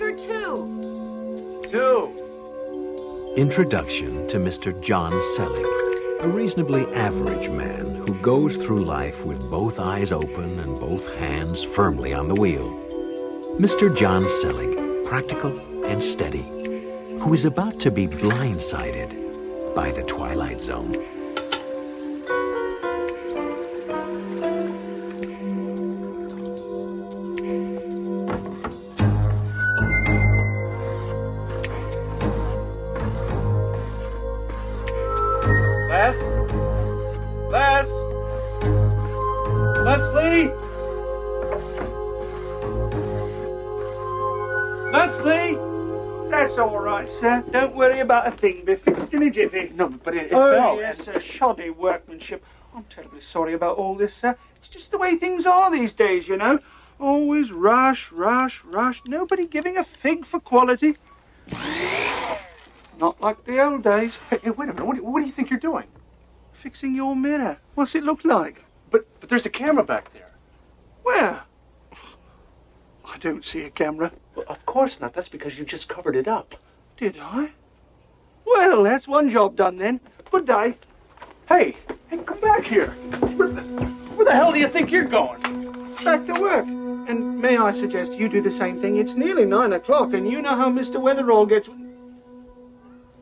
Tiger 2. 2. Introduction to Mr. John Selig, a reasonably average man who goes through life with both eyes open and both hands firmly on the wheel. Mr. John Selig, practical and steady, who is about to be blindsided by the Twilight Zone. Leslie? Leslie? That's all right, sir. Don't worry about a thing. Be fixed in a jiffy. No, but it oh, fell. Yes, sir. Shoddy workmanship. I'm terribly sorry about all this, sir. It's just the way things are these days, you know. Always rush, rush, rush. Nobody giving a fig for quality. Not like the old days. Hey, wait a minute. What do you think you're doing? Fixing your mirror. What's it look like? But there's a camera back there. Where? I don't see a camera. Well, of course not. That's because you just covered it up. Did I? Well, that's one job done then. Good day. Hey, come back here. Where the hell do you think you're going? Back to work. And may I suggest you do the same thing? It's nearly 9 o'clock, and you know how Mr. Weatherall gets...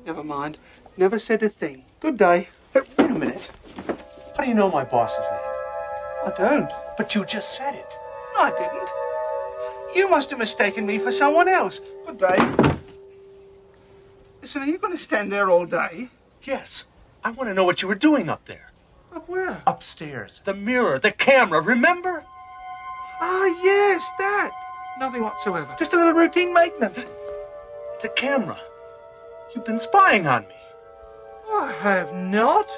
Never mind. Never said a thing. Good day. Hey, wait a minute. How do you know my boss's name? I don't. But you just said it. I didn't. You must have mistaken me for someone else. Good day. Listen, are you going to stand there all day? Yes. I want to know what you were doing up there. Up where? Upstairs. The mirror, the camera, remember? Ah, yes, that. Nothing whatsoever. Just a little routine maintenance. It's a camera. You've been spying on me. I have not.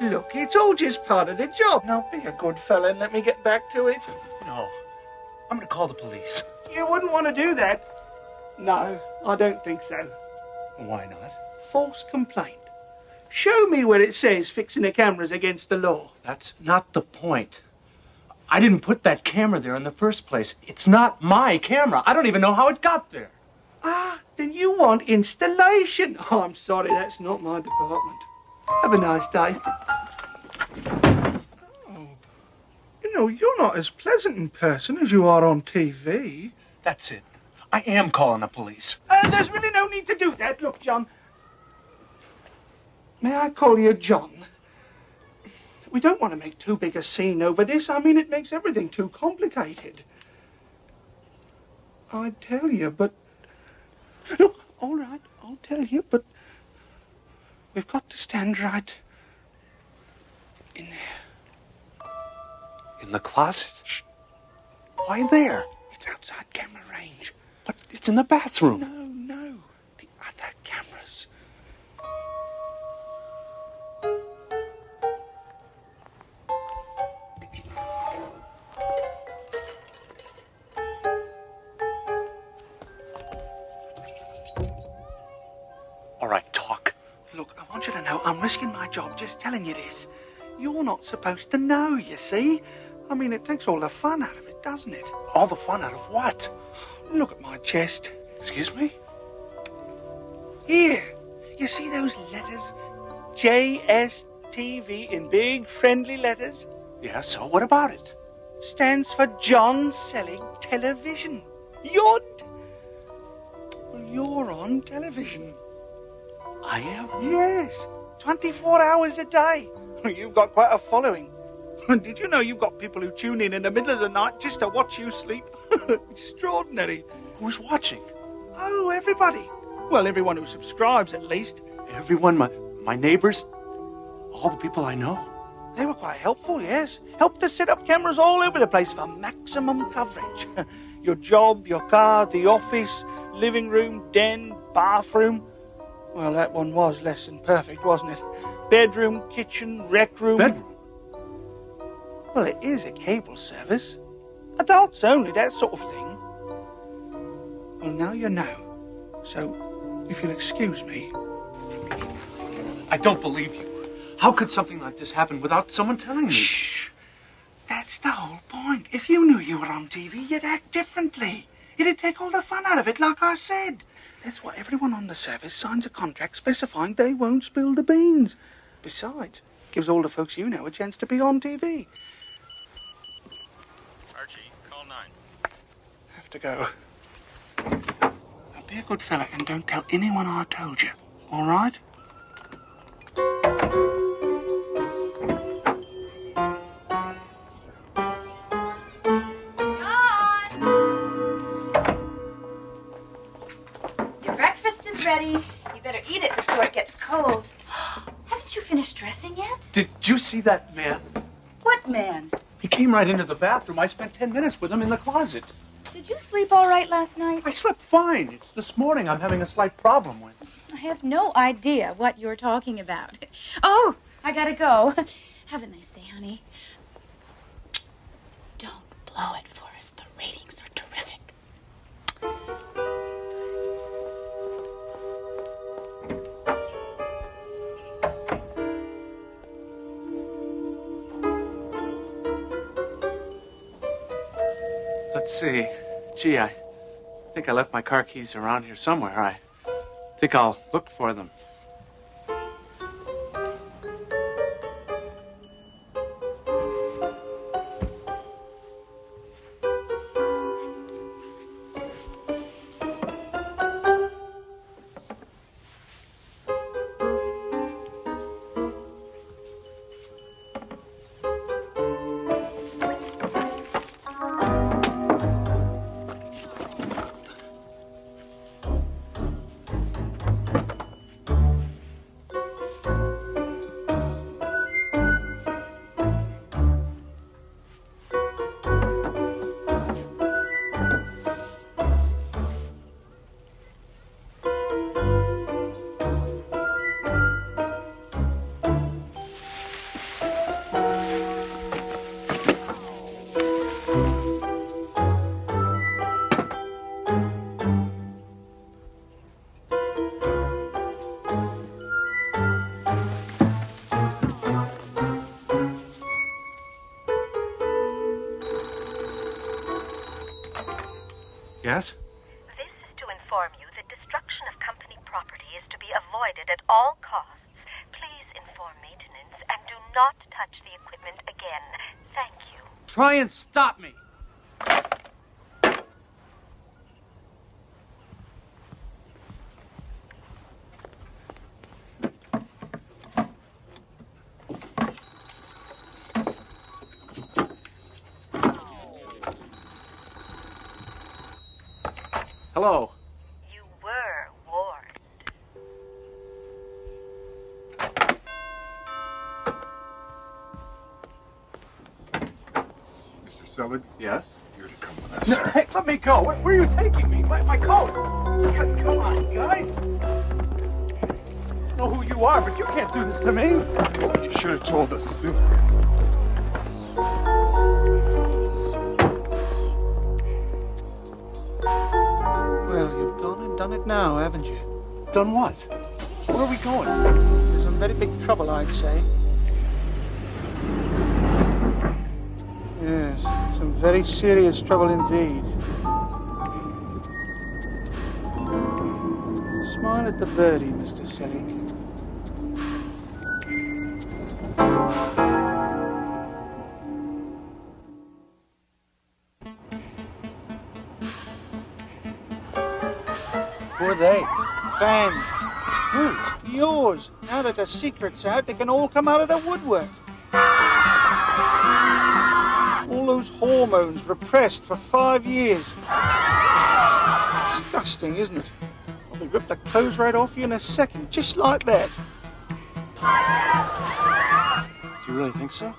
Look, it's all just part of the job. Now, be a good fella and let me get back to it. No. I'm going to call the police. You wouldn't want to do that. No, I don't think so. Why not? False complaint. Show me where it says fixing the camera's against the law. That's not the point. I didn't put that camera there in the first place. It's not my camera. I don't even know how it got there. Ah, then you want installation. Oh, I'm sorry, that's not my department. Have a nice day. Oh, you know, you're not as pleasant in person as you are on TV. That's it. I am calling the police. There's really no need to do that. Look, John. May I call you John? We don't want to make too big a scene over this. I mean, it makes everything too complicated. I'd tell you, but... Look, all right, I'll tell you, but we've got to stand right in there. In the closet? Shh. Why there? It's outside camera range. But it's in the bathroom. No, the other cameras. All right, talk. Look, I want you to know I'm risking my job just telling you this. You're not supposed to know, you see. I mean, it takes all the fun out of it, doesn't it? All the fun out of what? Look at my chest. Excuse me? Here. You see those letters? JSTV in big friendly letters? Yeah, so what about it? Stands for John Selig Television. Well, you're on television. I am? Yes. 24 hours a day. You've got quite a following. Did you know you've got people who tune in the middle of the night just to watch you sleep? Extraordinary. Who's watching? Oh, everybody. Well, everyone who subscribes, at least. Everyone? My neighbors? All the people I know? They were quite helpful, yes. Helped to set up cameras all over the place for maximum coverage. Your job, your car, the office, living room, den, bathroom. Well, that one was less than perfect, wasn't it? Bedroom, kitchen, rec room. Bedroom? Well, it is a cable service. Adults only, that sort of thing. Well, now you know. So, if you'll excuse me. I don't believe you. How could something like this happen without someone telling me? Shh. That's the whole point. If you knew you were on TV, you'd act differently. It'd take all the fun out of it, like I said. That's why everyone on the service signs a contract specifying they won't spill the beans. Besides, gives all the folks you know a chance to be on TV. Archie, call 9. Have to go. Now be a good fella and don't tell anyone I told you, all right? Your breakfast is ready. You better eat it before it gets cold. Haven't you finished dressing yet? Did you see that man? What man? He came right into the bathroom. I spent 10 minutes with him in the closet. Did you sleep all right last night? I slept fine. It's this morning I'm having a slight problem with. I have no idea what you're talking about. Oh, I gotta go. Have a nice day, honey. Don't blow it for us. The ratings are terrific. Let's see. Gee, I think I left my car keys around here somewhere. I think I'll look for them. Yes? This is to inform you that destruction of company property is to be avoided at all costs. Please inform maintenance and do not touch the equipment again. Thank you. Try and stop me. Hello. You were warned. Mr. Selig, Yes? you're to come with us. No, hey, let me go. Where are you taking me? My coat. Come on, guys. I know who you are, but you can't do this to me. You should have told us sooner. Well, you've gone and done it now, haven't you? Done what? Where are we going? There's some very big trouble, I'd say. Yes, some very serious trouble indeed. Smile at the birdie, Mr. Selig. Who are they? Fans. Whose? Yours. Now that the secret's out, they can all come out of the woodwork. All those hormones repressed for 5 years. Disgusting, isn't it? Well, they rip the clothes right off you in a second, just like that. Do you really think so?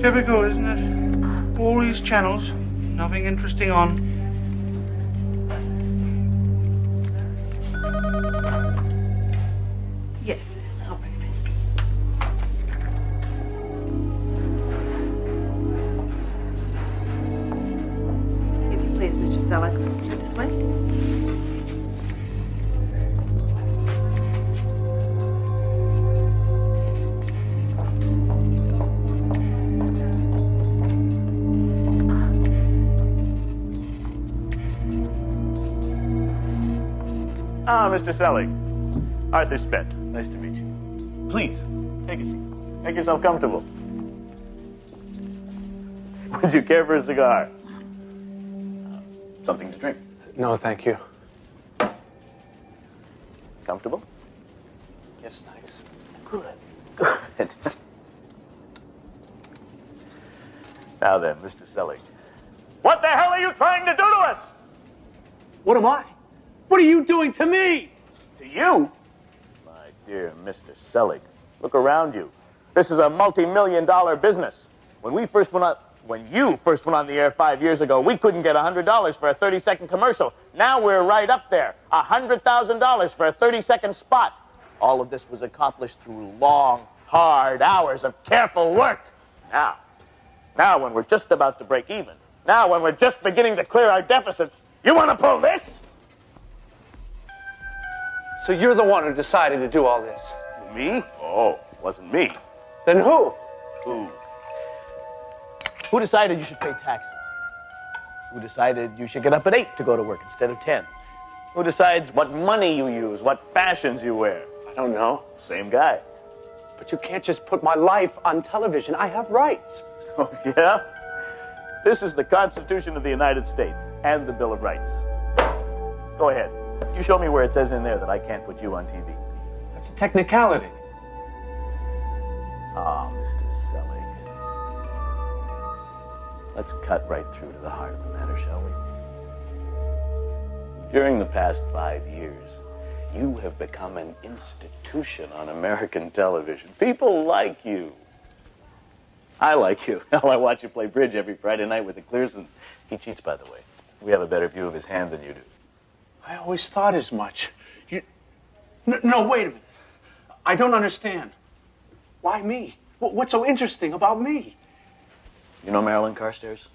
Typical, isn't it? All these channels, nothing interesting on. Yes, I'll bring it. If you please, Mr. Selleck, this way. Ah, Mr. Selleck. Arthur Spence. Nice to meet you. Please, take a seat. Make yourself comfortable. Would you care for a cigar? Something to drink. No, thank you. Comfortable? Yes, thanks. Good. Good. Now then, Mr. Selleck. What the hell are you trying to do to us? What am I? What are you doing to me? To you? My dear Mr. Selleck, look around you. This is a multi-million-dollar business. When you first went on the air 5 years ago, we couldn't get $100 for a 30-second commercial. Now we're right up there. $100,000 for a 30-second spot. All of this was accomplished through long, hard hours of careful work. Now when we're just about to break even, now when we're just beginning to clear our deficits, you want to pull this? So you're the one who decided to do all this? Me? Oh, wasn't me. Then who? Who decided you should pay taxes? Who decided you should get up at 8 to go to work instead of 10? Who decides what money you use, what fashions you wear? I don't know. Same guy. But you can't just put my life on television. I have rights. Oh, yeah? This is the Constitution of the United States and the Bill of Rights. Go ahead. You show me where it says in there that I can't put you on TV. That's a technicality. Ah, Mr. Selleck. Let's cut right through to the heart of the matter, shall we? During the past 5 years, you have become an institution on American television. People like you. I like you. Hell, I watch you play bridge every Friday night with the Clearsons. He cheats, by the way. We have a better view of his hand than you do. I always thought as much. No, wait a minute. I don't understand. Why me? What's so interesting about me? You know Marilyn Carstairs?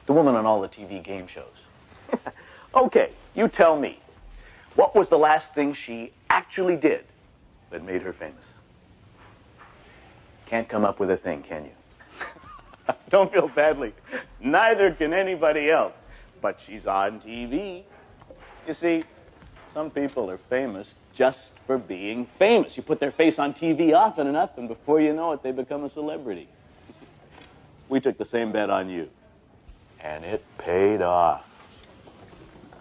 The woman on all the TV game shows. Okay, you tell me. What was the last thing she actually did that made her famous? Can't come up with a thing, can you? Don't feel badly. Neither can anybody else. But she's on TV. You see, some people are famous just for being famous. You put their face on TV often enough, and before you know it, they become a celebrity. We took the same bet on you. And it paid off.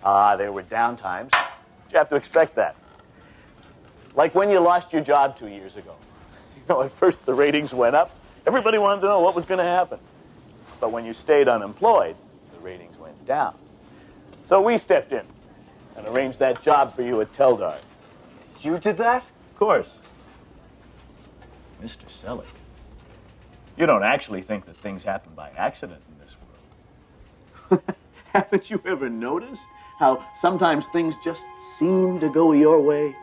There were down times. You have to expect that. Like when you lost your job 2 years ago. You know, at first the ratings went up. Everybody wanted to know what was going to happen. But when you stayed unemployed, the ratings went down. So we stepped in and arranged that job for you at Teldar. You did that? Of course. Mr. Selleck, you don't actually think that things happen by accident in this world. Haven't you ever noticed how sometimes things just seem to go your way?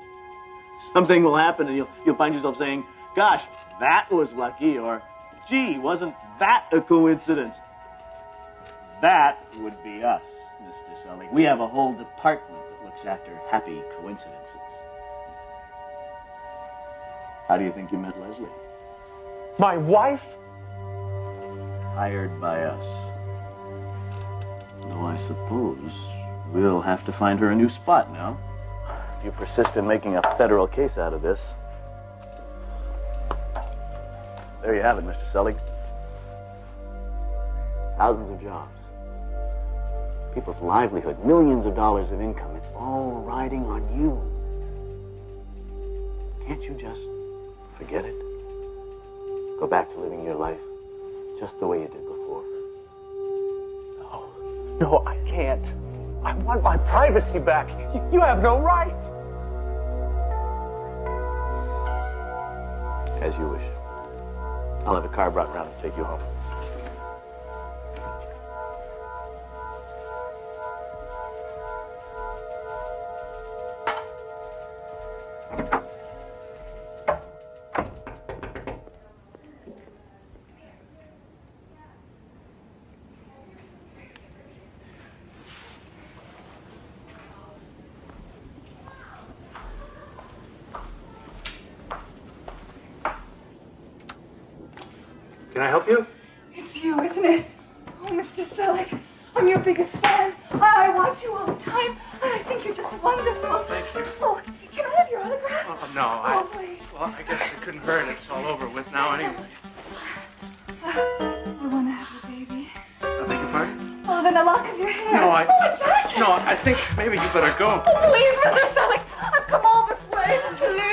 Something will happen and you'll find yourself saying, gosh, that was lucky, or gee, wasn't that a coincidence? That would be us, Mr. Selleck. We have a whole department that looks after happy coincidences. How do you think you met Leslie? My wife? Hired by us. Though I suppose we'll have to find her a new spot now. If you persist in making a federal case out of this. There you have it, Mr. Selleck. Thousands of jobs. People's livelihood, millions of dollars of income. It's all riding on you. Can't you just forget it? Go back to living your life just the way you did before. No, I can't. I want my privacy back. You have no right. As you wish. I'll have a car brought around to take you home. Can I help you? It's you, isn't it? Oh, Mr. Selig, I'm your biggest fan. I watch you all the time, and I think you're just wonderful. Thank you. Oh, can I have your autograph? Oh, no, Oh, please. Well, I guess it couldn't hurt. It's all over with now anyway. I want to have your baby. I beg your pardon? Oh, then a lock of your hair. No, Oh, a jacket. No, I think maybe you better go. Oh, please, Mr. Selig, I've come all this way. Please.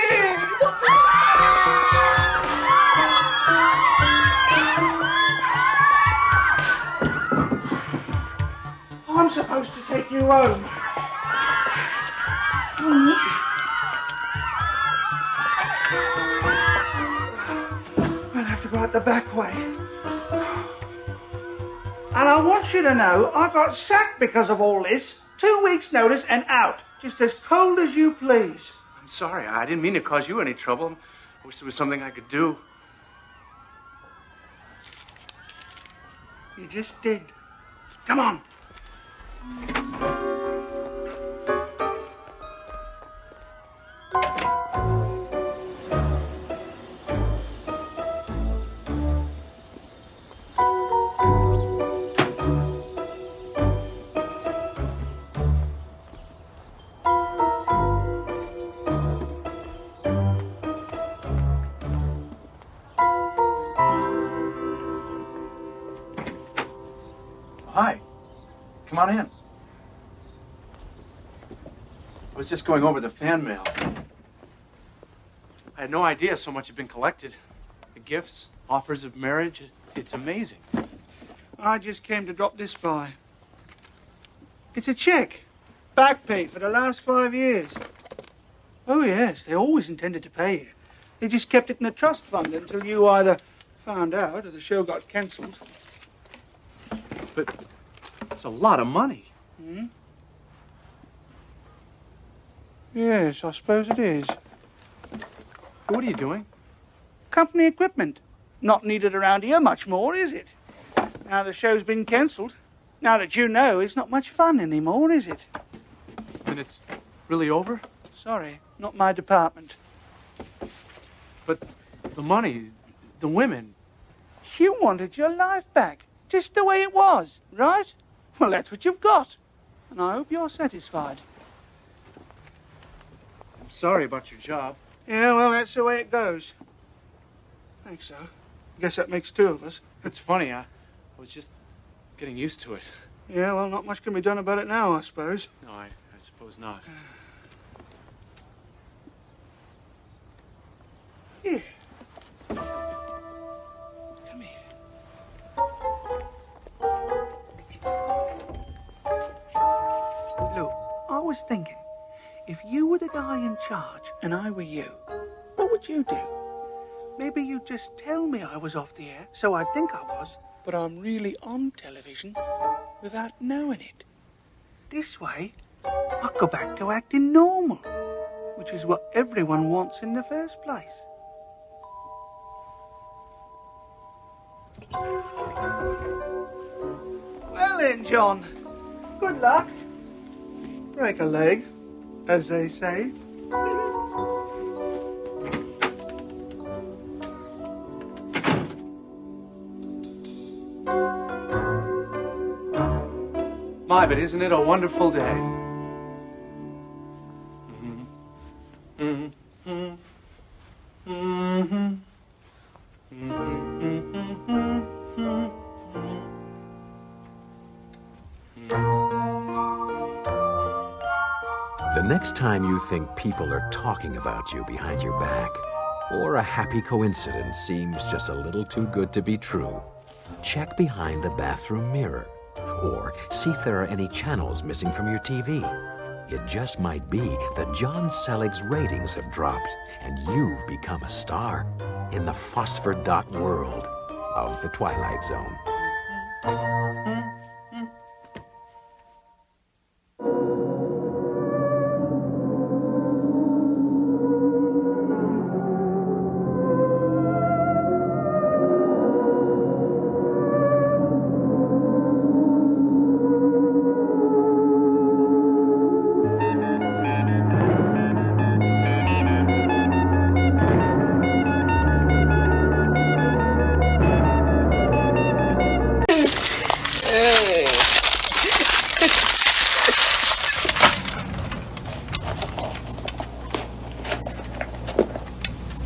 I'm supposed to take you home. We'll have to go out the back way. And I want you to know I got sacked because of all this. 2 weeks' notice and out. Just as cold as you please. I'm sorry. I didn't mean to cause you any trouble. I wish there was something I could do. You just did. Come on. Hi. Come on in. I was just going over the fan mail. I had no idea so much had been collected. The gifts, offers of marriage, it's amazing. I just came to drop this by. It's a check. Back pay for the last 5 years. Oh, yes, they always intended to pay you. They just kept it in a trust fund until you either found out or the show got cancelled. But it's a lot of money. Hmm? Yes, I suppose it is. What are you doing? Company equipment. Not needed around here much more, is it? Now the show's been cancelled. Now that you know, it's not much fun anymore, is it? And it's really over? Sorry, not my department. But the money, the women. You wanted your life back, just the way it was, right? Well, that's what you've got. And I hope you're satisfied. I'm sorry about your job. Yeah, well, that's the way it goes. Thanks, so. Guess that makes 2 of us. It's funny, I was just getting used to it. Yeah, well, not much can be done about it now, I suppose. No, I suppose not. Here. Come here. Look, I was thinking, if you were the guy in charge and I were you, what would you do? Maybe you'd just tell me I was off the air, so I'd think I was, but I'm really on television without knowing it. This way, I'd go back to acting normal, which is what everyone wants in the first place. Well then, John, good luck. Break a leg, as they say. My, but isn't it a wonderful day? The next time you think people are talking about you behind your back, or a happy coincidence seems just a little too good to be true, check behind the bathroom mirror, or see if there are any channels missing from your TV. It just might be that John Selig's ratings have dropped and you've become a star. in the phosphor dot world of the Twilight Zone.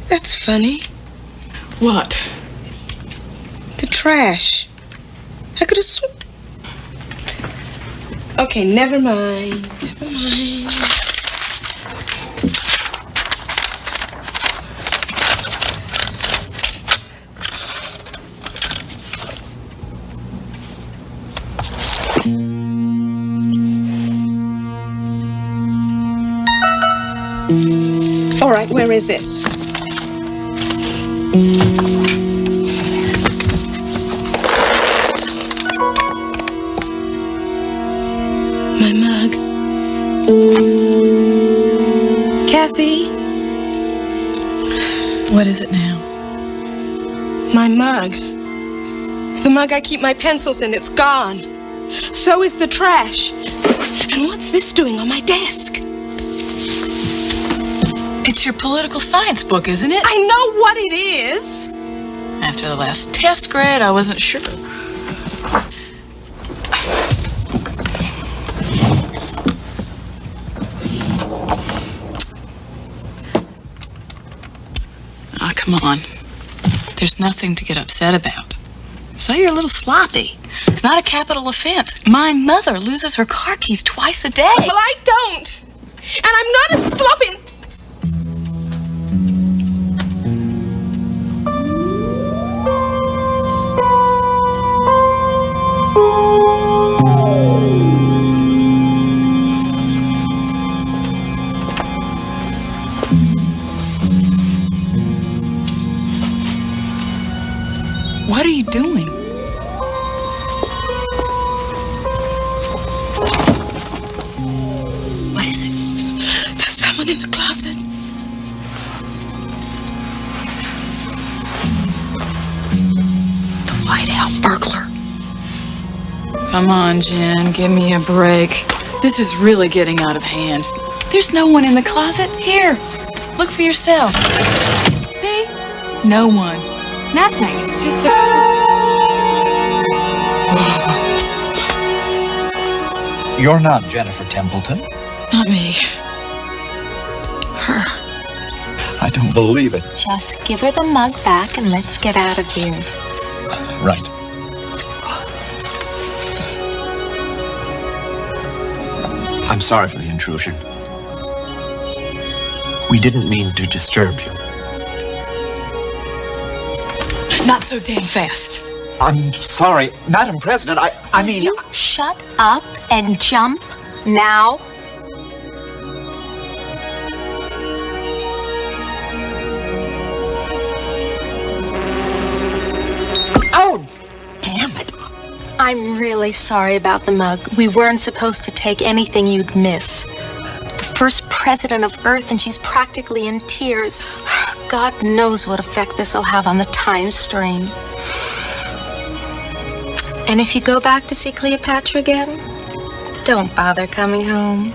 That's funny. What? The trash. I could have Okay, never mind. Never mind. All right, where is it? My mug. Kathy? What is it now? My mug. The mug I keep my pencils in, it's gone. So is the trash. And what's this doing on my desk? It's your political science book, isn't it? I know what it is. After the last test grade, I wasn't sure. Ah, come on. There's nothing to get upset about. So you're a little sloppy. It's not a capital offense. My mother loses her car keys twice a day. Well, I don't. And I'm not a sloppy... What are you doing? What is it? There's someone in the closet. The Whiteout burglar. Come on, Jen, give me a break. This is really getting out of hand. There's no one in the closet. Here, look for yourself. See? No one. Nothing. It's just a... You're not Jennifer Templeton. Not me. Her. I don't believe it. Just give her the mug back and let's get out of here. Right. I'm sorry for the intrusion. We didn't mean to disturb you. Not so damn fast. I'm sorry, Madam President, I mean... You shut up and jump now. Oh, damn it. I'm really sorry about the mug. We weren't supposed to take anything you'd miss. The first president of Earth, and she's practically in tears. God knows what effect this will have on the time stream. And if you go back to see Cleopatra again, don't bother coming home.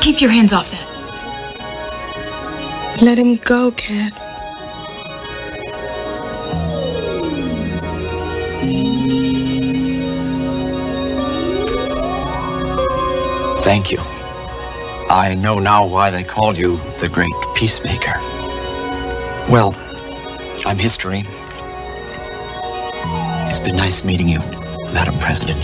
Keep your hands off that. Let him go, Kath. Thank you. I know now why they called you the Great Peacemaker. Well, I'm history. It's been nice meeting you, Madam President.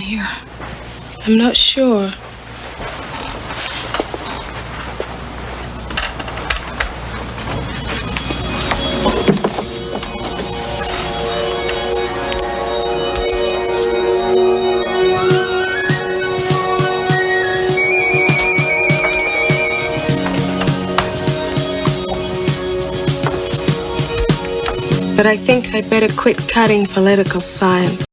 here? I'm not sure. But I think I'd better quit cutting political science.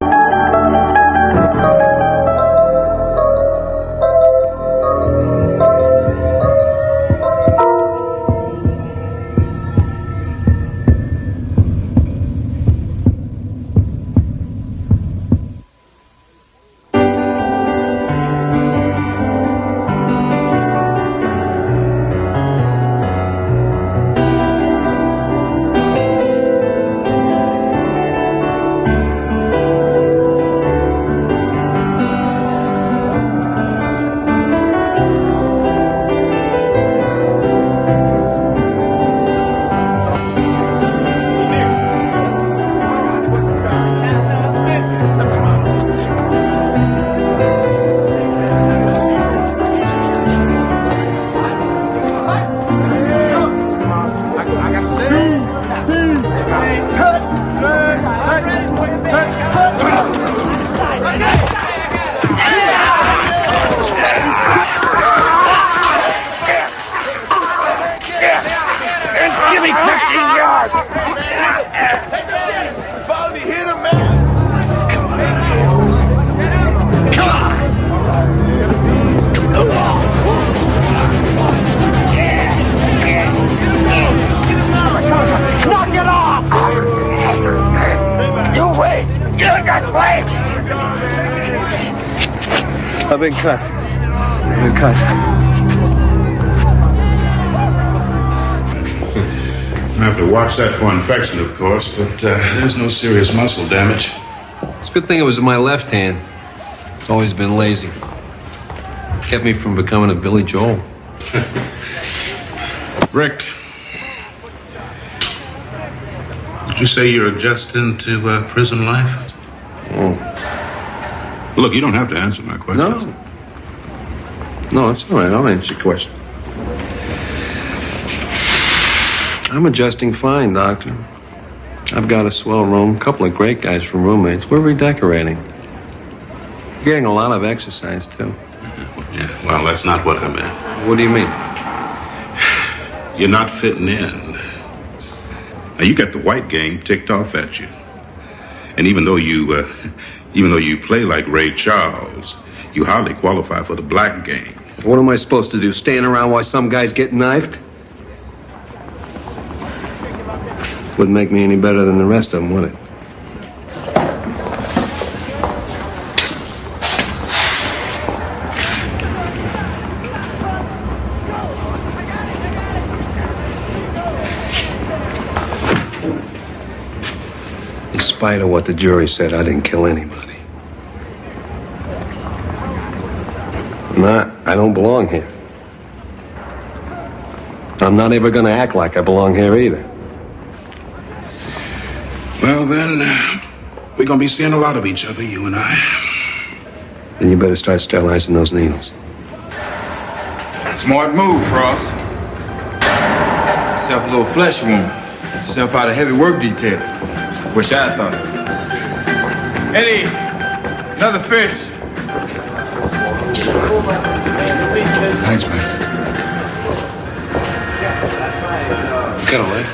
I've been cut. I have to watch that for infection, of course, but there's no serious muscle damage. It's a good thing it was in my left hand. It's always been lazy. Kept me from becoming a Billy Joel. Rick, did you say you're adjusting to prison life? Oh. Look, you don't have to answer my questions. No, it's all right. I'll answer your question. I'm adjusting fine, Doctor. I've got a swell room, a couple of great guys from roommates. We're redecorating. Getting a lot of exercise, too. Yeah, well, that's not what I meant. What do you mean? You're not fitting in. Now, you got the white gang ticked off at you. And even though you play like Ray Charles, you hardly qualify for the black gang. What am I supposed to do, stand around while some guys get knifed? Wouldn't make me any better than the rest of them, would it? In spite of what the jury said, I didn't kill anybody. I don't belong here. I'm not ever gonna act like I belong here either. Well, then, we're gonna be seeing a lot of each other, you and I. Then you better start sterilizing those needles. Smart move, Frost. Yourself a little flesh wound. Get yourself out of heavy work detail. Wish I thought. Eddie, another fish. Thanks, man. Cut away.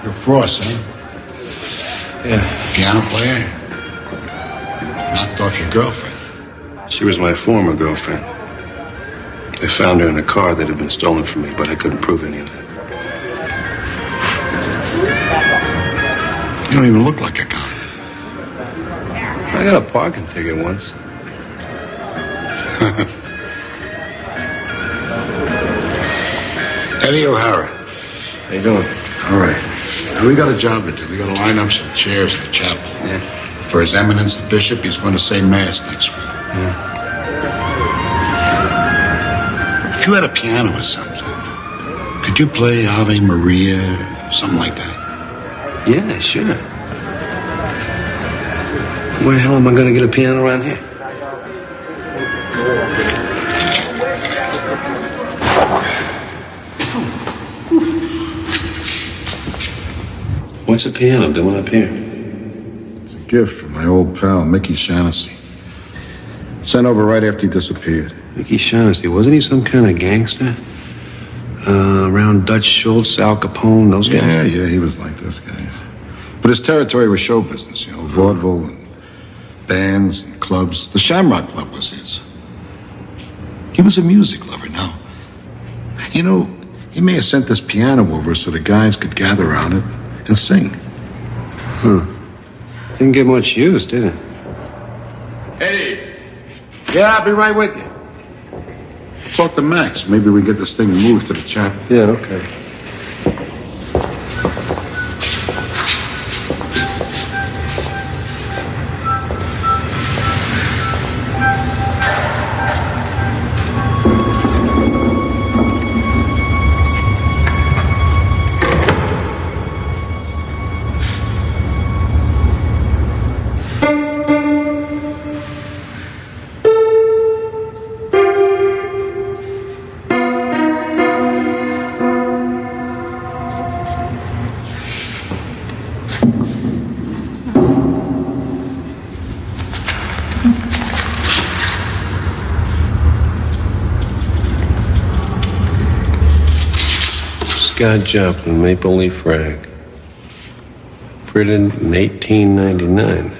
You're Frost, huh? Yeah. Piano player? Knocked off your girlfriend. She was my former girlfriend. They found her in a car that had been stolen from me, but I couldn't prove any of that. You don't even look like a con. I got a parking ticket once. Eddie O'Hara. How you doing? All right. Now, we got a job to do. We got to line up some chairs in the chapel. Yeah. For His Eminence the Bishop, he's going to say Mass next week. Yeah. If you had a piano or something, Could you play Ave Maria, something like that? Yeah, sure. Where the hell am I going to get a piano around here? What's a piano doing up here? It's a gift from my old pal, Mickey Shaughnessy. Sent over right after he disappeared. Mickey Shaughnessy, wasn't he some kind of gangster? Around Dutch Schultz, Al Capone, those guys? Yeah, he was like those guys. But his territory was show business, you know, vaudeville and bands and clubs. The Shamrock Club was his. He was a music lover, now. You know, he may have sent this piano over so the guys could gather around it and sing. Huh. Didn't get much use, did it? Eddie! Yeah, I'll be right with you. Talk to Max. Maybe we get this thing moved to the chapel. Yeah, okay. Scott Joplin, Maple Leaf Rag. Printed in 1899.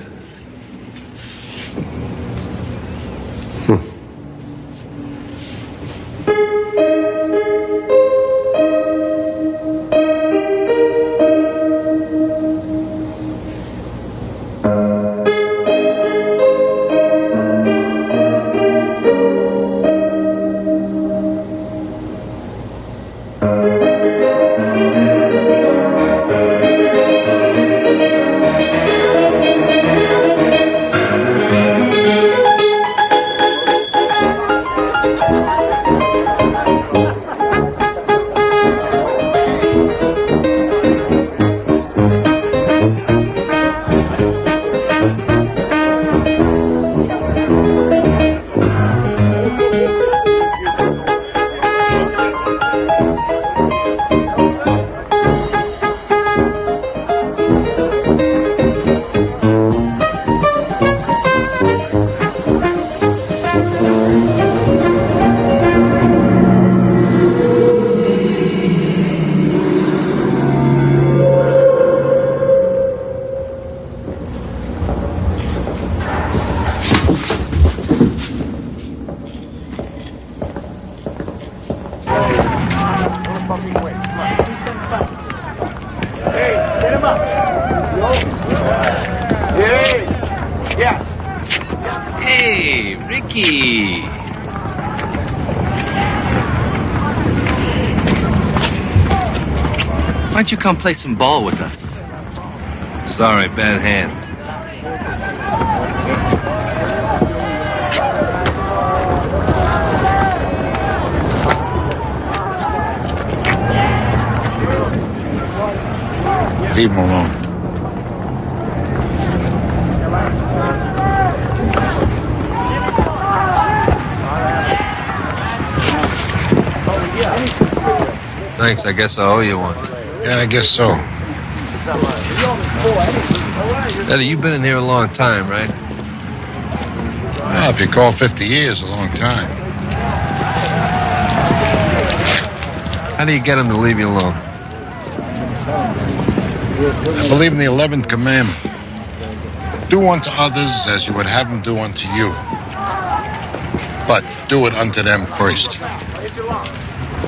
Hey, Ricky. Why don't you come play some ball with us? Sorry, bad hand. Leave him alone. Thanks, I guess I owe you one. Yeah, I guess so. Eddie, you've been in here a long time, right? Well, if you call 50 years a long time. How do you get him to leave you alone? I believe in the 11th commandment. Do unto others as you would have them do unto you. But do it unto them first.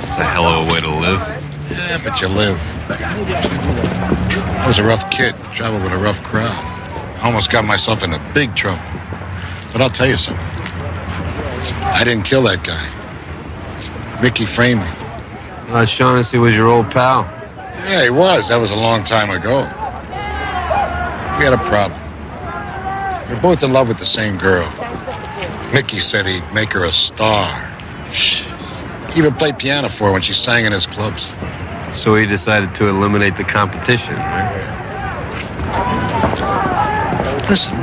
It's a hell of a way to live. Yeah, but you live. I was a rough kid, traveled with a rough crowd. I almost got myself into big trouble. But I'll tell you something. I didn't kill that guy. Mickey framed me. Shaughnessy was your old pal. Yeah, he was. That was a long time ago. We had a problem. We were both in love with the same girl. Mickey said he'd make her a star. he even played piano for her when she sang in his clubs. So he decided to eliminate the competition, right? Listen,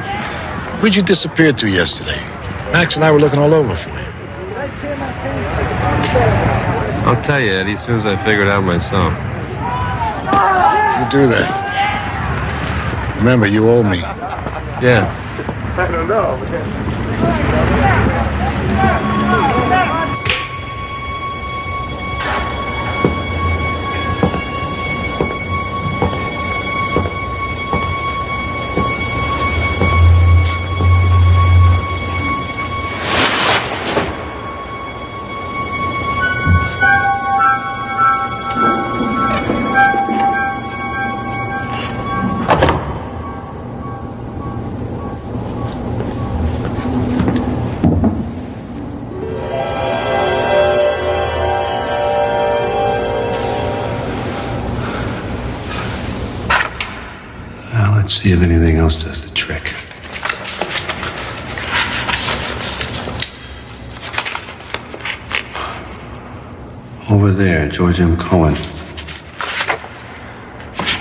where'd you disappear to yesterday? Max and I were looking all over for you. I'll tell you, Eddie, as soon as I figured out myself. You do that. Remember, you owe me. Yeah. I don't know. Let's see if anything else does the trick. Over there, George M. Cohen.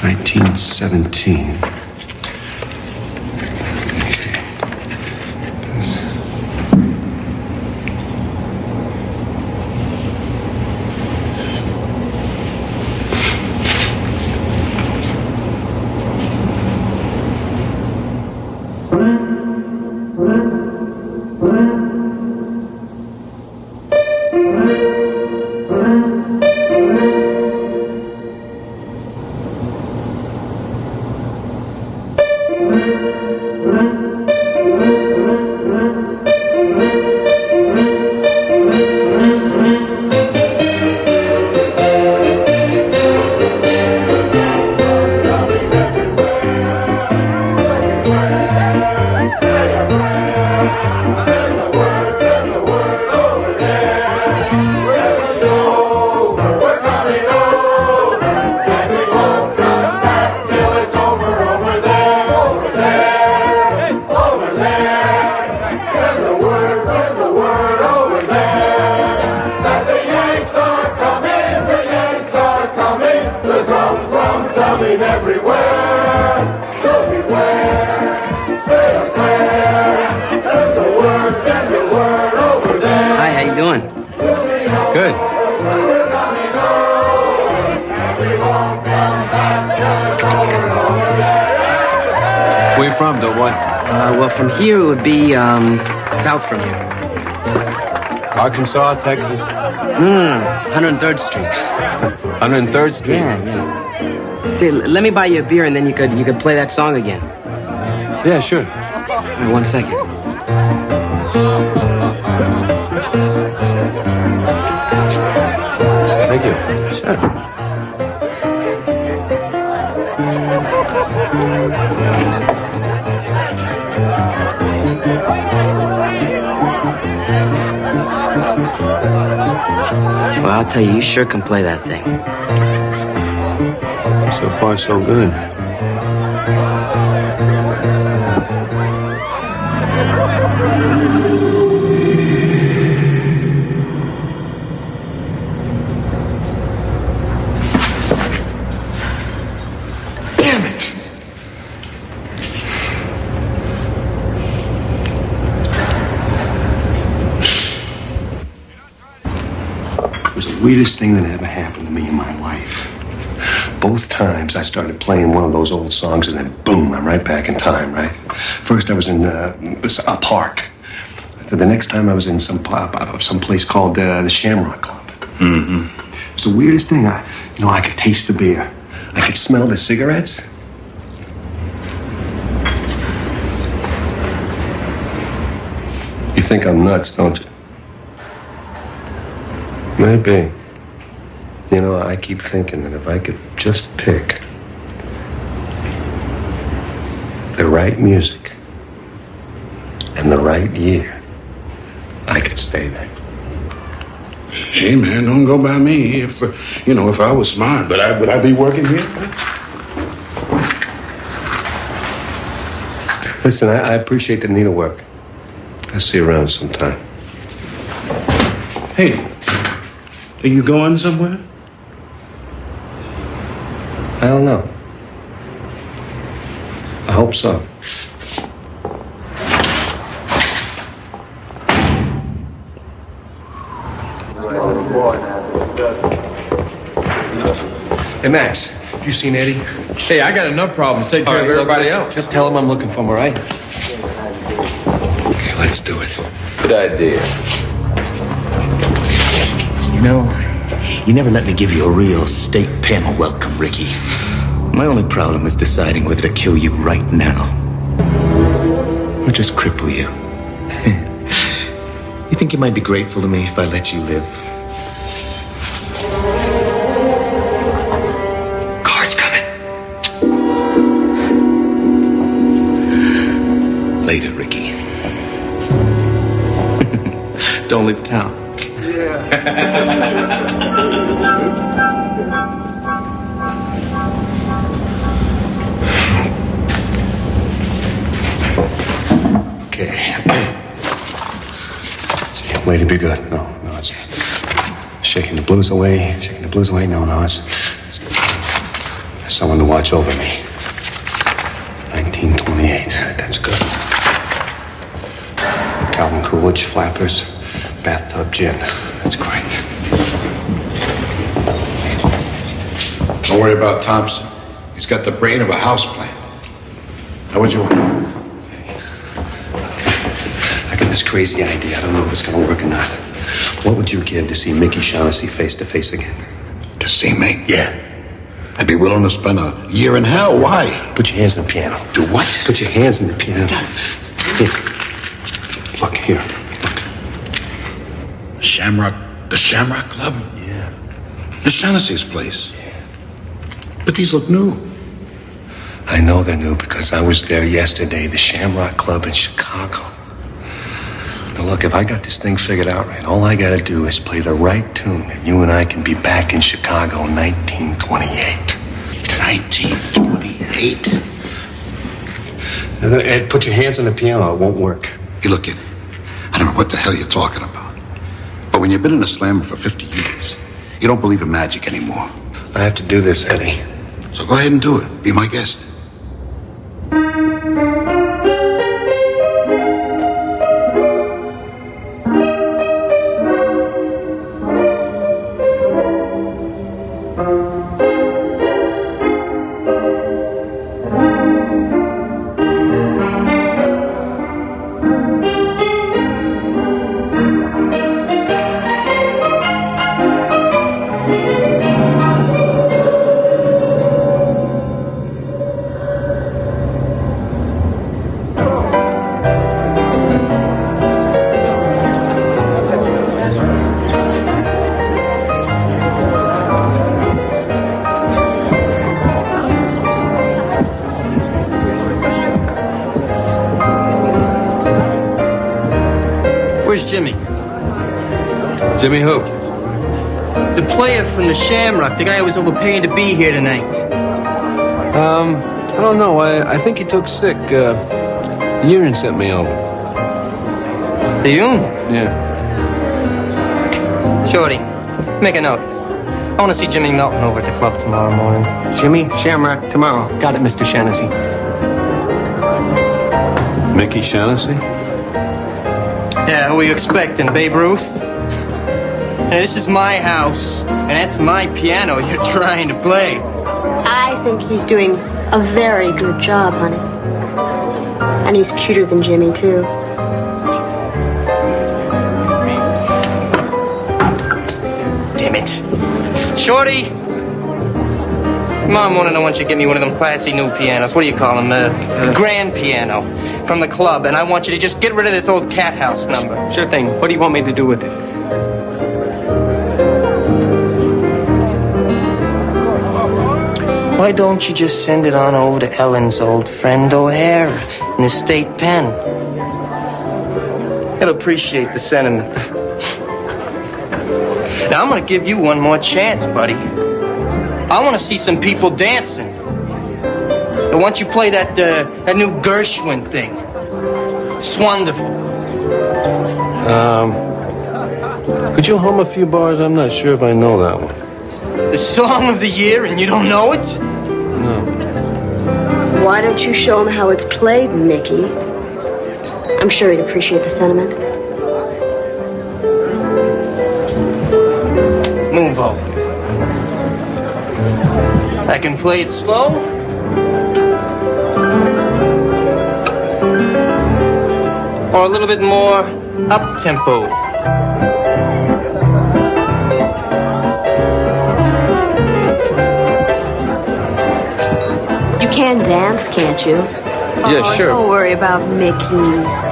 1917. From here, it would be, south from here. Arkansas, Texas? No, 103rd Street. 103rd Street? Yeah. See, let me buy you a beer, and then you could play that song again. Yeah, sure. Right, 1 second. Thank you. Sure. Well, I'll tell you, you sure can play that thing. So far, so good. Damn it! It was the weirdest thing that ever happened to me in my life. Both times I started playing one of those old songs, and then boom, I'm right back in time, right? First I was in a park. The next time I was in some place called the Shamrock Club. Mm-hmm. It was the weirdest thing. I could taste the beer. I could smell the cigarettes. You think I'm nuts, don't you? Maybe. I keep thinking that if I could just pick the right music and the right year, I could stay there. Hey, man, don't go by me. If I was smart, would I be working here? Listen, I appreciate the needlework. I'll see you around sometime. Hey, Are you going somewhere? I don't know. I hope so. Hey, Max, you seen Eddie? Hey, I got enough problems. Take care of everybody else. Just tell him I'm looking for him, all right? Okay, let's do it. Good idea. You know, you never let me give you a real state panel welcome, Ricky. My only problem is deciding whether to kill you right now or just cripple you. You think you might be grateful to me if I let you live? Car's coming. Later, Ricky. Don't leave town. Okay. See, way to be good. No, it's shaking the blues away. Shaking the blues away. No, it's there's someone to watch over me. 1928. That's good. Calvin Coolidge, flappers, bathtub gin. That's great. Don't worry about Thompson. He's got the brain of a houseplant. How would you want? I got this crazy idea. I don't know if it's going to work or not. What would you give to see Mickey Shaughnessy face to face again? To see me? Yeah. I'd be willing to spend a year in hell. Why? Put your hands in the piano. Do what? Put your hands in the piano. Here. Look, here. The Shamrock Club? Yeah. The Shaughnessy's place. Yeah. But these look new. I know they're new because I was there yesterday, the Shamrock Club in Chicago. Now look, if I got this thing figured out right, all I gotta do is play the right tune, and you and I can be back in Chicago in 1928. 1928? Ed, put your hands on the piano, it won't work. Hey, look, kid, I don't know what the hell you're talking about. But when you've been in a slammer for 50 years, you don't believe in magic anymore. I have to do this, Eddie. So go ahead and do it. Be my guest. Where's Jimmy? Jimmy who? The player from the Shamrock, the guy who was overpaying to be here tonight. I don't know. I think he took sick. The union sent me over. The union? Yeah. Shorty, make a note. I want to see Jimmy Melton over at the club tomorrow morning. Jimmy, Shamrock, tomorrow. Got it, Mr. Shaughnessy. Mickey Shaughnessy? Yeah, who are you expecting, Babe Ruth? Hey, this is my house, and that's my piano you're trying to play. I think he's doing a very good job, honey. And he's cuter than Jimmy, too. Damn it. Shorty! Mom wanted to want you to get me one of them classy new pianos. What do you call them? Grand piano from the club. And I want you to just get rid of this old cat house number. Sure thing. What do you want me to do with it? Why don't you just send it on over to Ellen's old friend O'Hara in the state pen? He'll appreciate the sentiment. Now, I'm going to give you one more chance, buddy. I want to see some people dancing. So why don't you play that new Gershwin thing? It's wonderful. Could you hum a few bars? I'm not sure if I know that one. The song of the year and you don't know it? No. Why don't you show him how it's played, Mickey? I'm sure he'd appreciate the sentiment. Move over. I can play it slow. Or a little bit more up-tempo. You can dance, can't you? Yeah, sure. Don't worry about Mickey.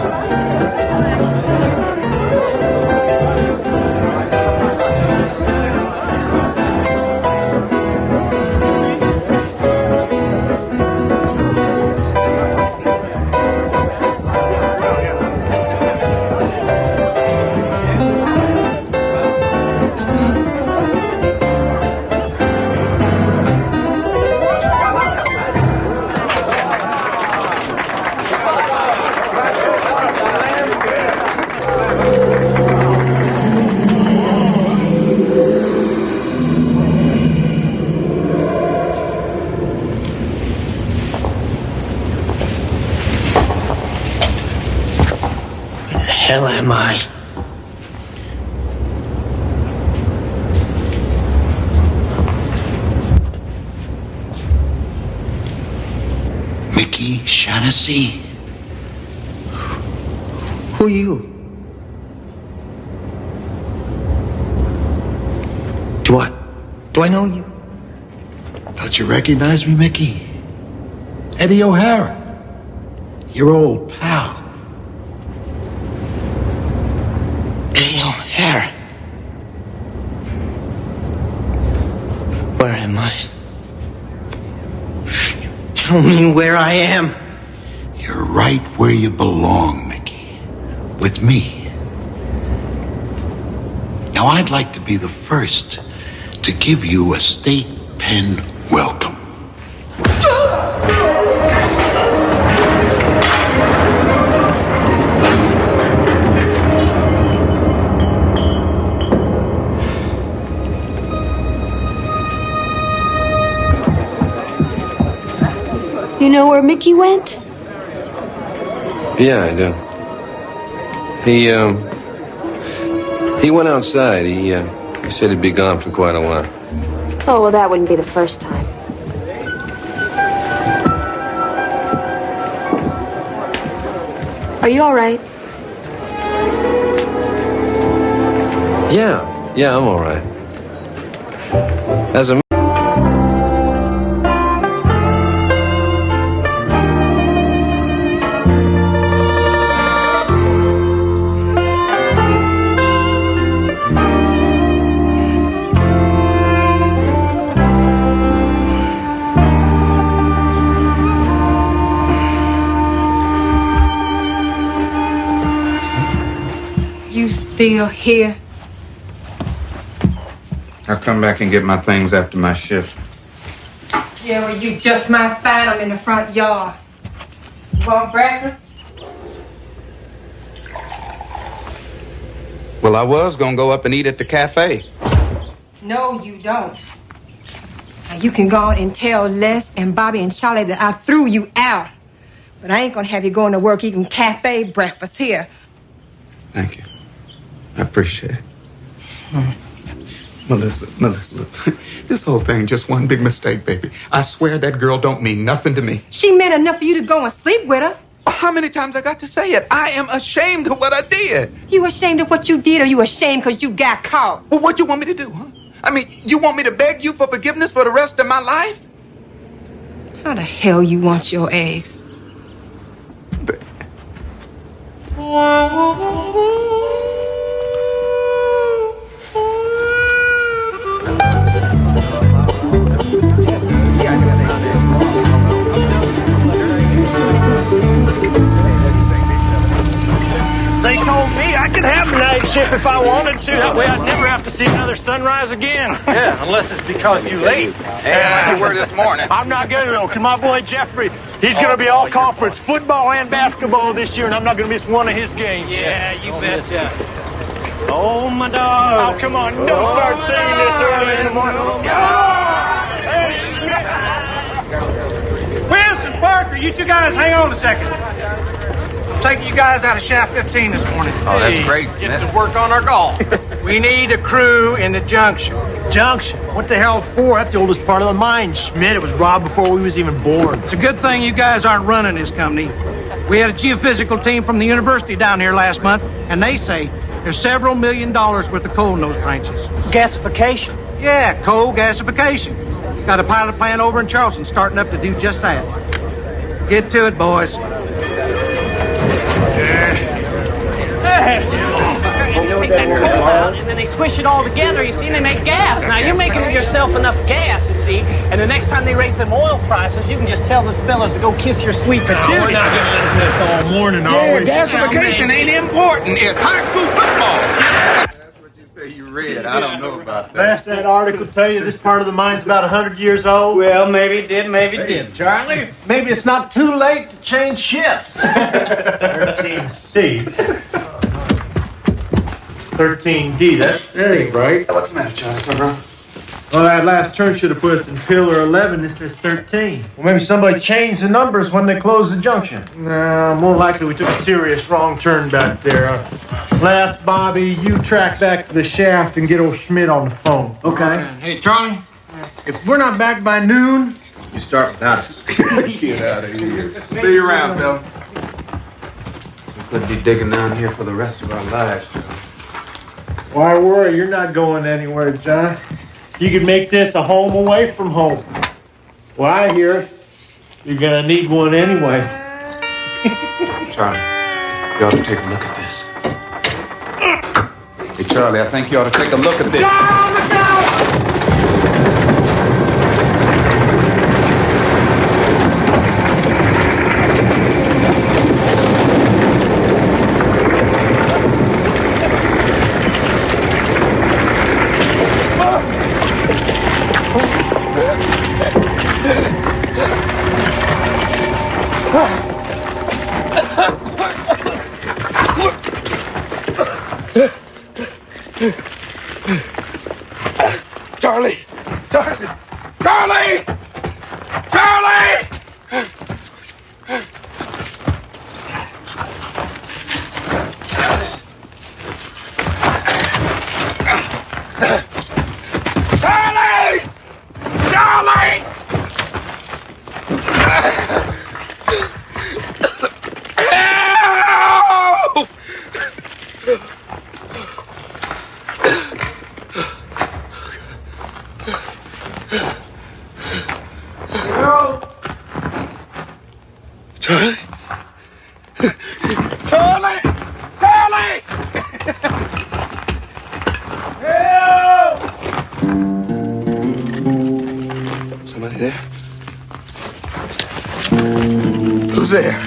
Hell am I? Mickey Shaughnessy? Who are you? Do I know you? Don't you recognize me, Mickey? Eddie O'Hara. Your old pal. Eddie O'Hara. Where am I? Tell me where I am. You're right where you belong, Mickey. With me. Now, I'd like to be the first to give you a state pen welcome. You know where Mickey went? Yeah, I do. He went outside. He said he'd be gone for quite a while. Oh, well, that wouldn't be the first time. Are you all right? Yeah, I'm all right. As a Still here? I'll come back and get my things after my shift. Yeah, well, you just might find them in the front yard. You want breakfast? Well, I was gonna go up and eat at the cafe. No, you don't. Now, you can go on and tell Les and Bobby and Charlie that I threw you out. But I ain't gonna have you going to work eating cafe breakfast here. Thank you. I appreciate it. Melissa, look, this whole thing just one big mistake, baby. I swear that girl don't mean nothing to me. She meant enough for you to go and sleep with her. How many times I got to say it? I am ashamed of what I did. You ashamed of what you did, or you ashamed because you got caught? Well, what you want me to do, huh? I mean, you want me to beg you for forgiveness for the rest of my life? How the hell you want your eggs? They told me I could have a night shift if I wanted to. That way I'd never have to see another sunrise again. Yeah, unless it's because you leave. Yeah, like you were this morning. I'm not going to, though, because my boy Jeffrey, he's going to be all conference football and basketball this year, and I'm not going to miss one of his games. Yeah, you betcha. Oh, my dog. Oh, come on. Don't start singing this early in the morning. Hey, Smith. Wilson, Parker, you two guys hang on a second. I'm taking you guys out of shaft 15 this morning. Oh, that's great, Smith. Get to work on our golf. We need a crew in the junction. Junction? What the hell for? That's the oldest part of the mine, Schmidt. It was robbed before we was even born. It's a good thing you guys aren't running this company. We had a geophysical team from the university down here last month, and they say there's several $1 million worth of coal in those branches. Gasification? Yeah, coal gasification. Got a pilot plant over in Charleston starting up to do just that. Get to it, boys. And then they squish it all together, you see, and they make gas. Now, you're making yourself enough gas, you see, and the next time they raise them oil prices, you can just tell those fellas to go kiss your sweet patootie. We're not going to listen to this all morning, Yeah, gasification ain't important. It's high school football. That's what you say you read. I don't know about that. Last that article tell you this part of the mine's about 100 years old? Well, maybe it did, maybe it didn't. Charlie, maybe it's not too late to change shifts. 13C. 13D, that ain't right. What's the matter, Charlie? Well, that last turn should have put us in pillar 11. This says 13. Well, maybe somebody changed the numbers when they closed the junction. No, more likely we took a serious wrong turn back there. Last, Bobby, you track back to the shaft and get old Schmidt on the phone. Okay. Hey, Charlie. If we're not back by noon, You start without us. Get out of here. See you around, Bill. We could be digging down here for the rest of our lives, Joe. why worry? You're not going anywhere, John. You can make this a home away from home. Well, I hear you're gonna need one anyway. Charlie, you ought to take a look at this. Hey, Charlie, I think you ought to take a look at this. Charlie! Charlie! Charlie! Charlie! Charlie! Charlie! Help! Charlie? Charlie! Charlie! Help! Somebody there? Who's there?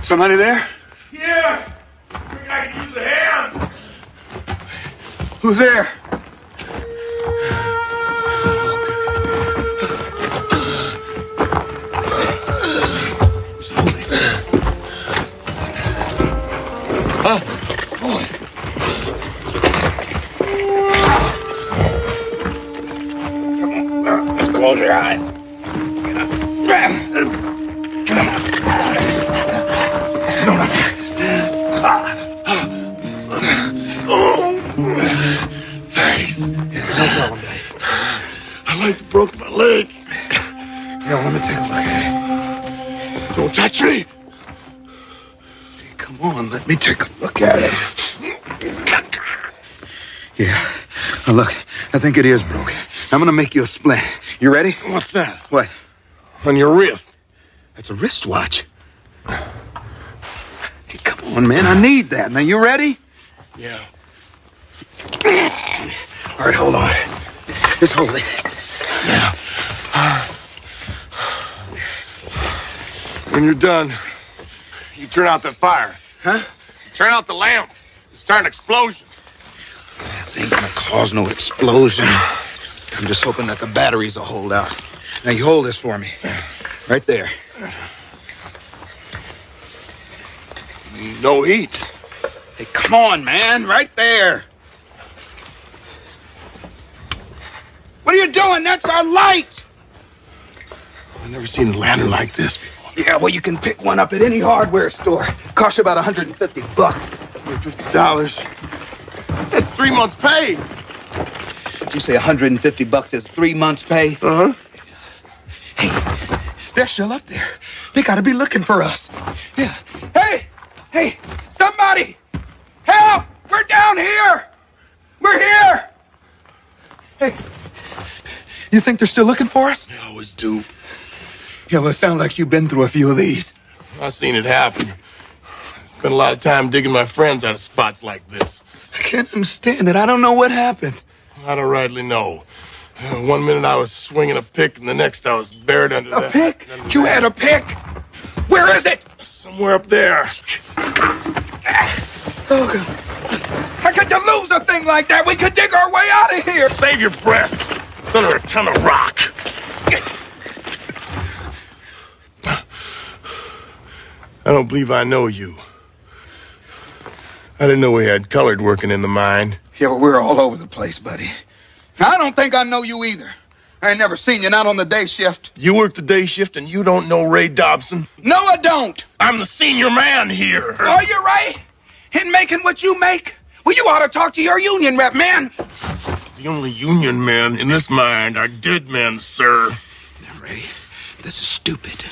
Somebody there? Yeah! I can use a hand! Who's there? Close your eyes. Thanks. No problem, Dave. I like to broke my leg. Here, let me take a look at it. Don't touch me. Come on, let me take a look at it. Yeah. Now look, I think it is broken. I'm gonna make you a splint. You ready? What's that? What? On your wrist. That's a wristwatch. Hey, come on, man. I need that. Now, you ready? Yeah. All right, hold on. Just hold it. When you're done, you turn out that fire. Huh? Turn out the lamp. Start an explosion. This ain't gonna cause no explosion. I'm just hoping that the batteries will hold out. Now, you hold this for me. Right there. No heat. Hey, come on, man. Right there. What are you doing? That's our light. I've never seen a lantern like this before. Yeah, well, you can pick one up at any hardware store. Costs you about $150. $150. That's 3 months' pay. Did you say $150 is 3 months' pay? Uh-huh. Hey, they're still up there. They gotta be looking for us. Yeah. Hey, somebody! Help! We're down here! We're here! Hey, you think they're still looking for us? They always do. Yeah, well, it sounds like you've been through a few of these. I've seen it happen. I spent a lot of time digging my friends out of spots like this. I can't understand it. I don't know what happened. I don't rightly know. 1 minute I was swinging a pick, and the next I was buried under A pick? You had a pick? Where is it? Somewhere up there. Oh, God. How could you lose a thing like that? We could dig our way out of here. Save your breath. It's under a ton of rock. I don't believe I know you. I didn't know we had colored working in the mine. Yeah, well, we're all over the place, buddy. I don't think I know you either. I ain't never seen you, not on the day shift. You work the day shift and you don't know Ray Dobson? No, I don't. I'm the senior man here. Are you right? In making what you make? Well, you ought to talk to your union rep, man. The only union men in this mine are dead men, sir. Now, Ray, this is stupid.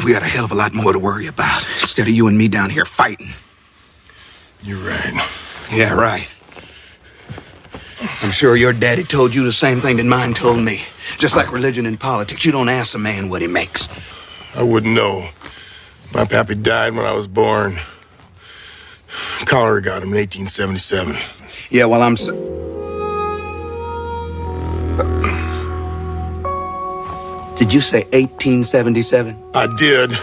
We got a hell of a lot more to worry about instead of you and me down here fighting. You're right. Yeah, right. I'm sure your daddy told you the same thing that mine told me. Just like religion and politics, you don't ask a man what he makes. I wouldn't know. My pappy died when I was born. Cholera got him in 1877. Yeah, well, Did you say 1877? I did.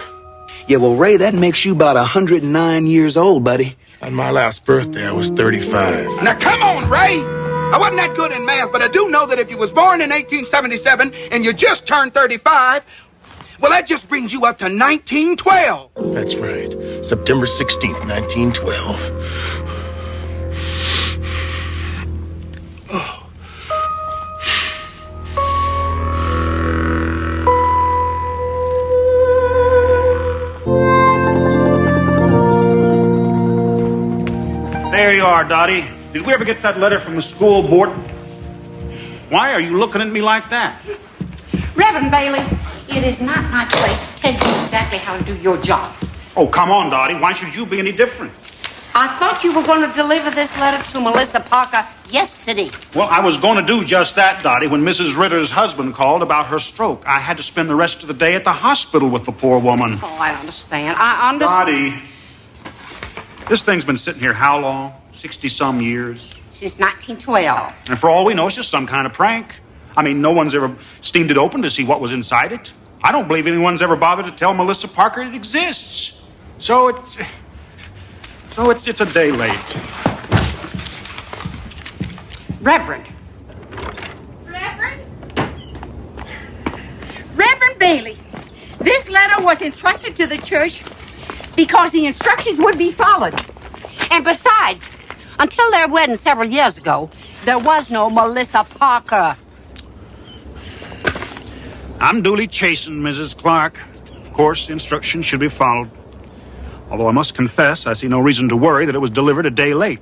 Yeah, well, Ray, that makes you about 109 years old, buddy. On my last birthday, I was 35. Now, come on, Ray! I wasn't that good in math, but I do know that if you was born in 1877 and you just turned 35, well, that just brings you up to 1912. That's right. September 16th, 1912. Oh. There you are, Dottie. Did we ever get that letter from the school board? Why are you looking at me like that? Reverend Bailey, it is not my place to tell you exactly how to do your job. Oh, come on, Dottie. Why should you be any different? I thought you were going to deliver this letter to Melissa Parker yesterday. Well, I was going to do just that, Dottie, when Mrs. Ritter's husband called about her stroke. I had to spend the rest of the day at the hospital with the poor woman. Oh, I understand. I understand. Dottie, this thing's been sitting here how long? 60-some years? Since 1912. And for all we know, it's just some kind of prank. I mean, no one's ever steamed it open to see what was inside it. I don't believe anyone's ever bothered to tell Melissa Parker it exists. So it's a day late. Reverend Bailey, this letter was entrusted to the church because the instructions would be followed. And besides, until their wedding several years ago, there was no Melissa Parker. I'm duly chastened, Mrs. Clark. Of course, the instructions should be followed. Although I must confess, I see no reason to worry that it was delivered a day late.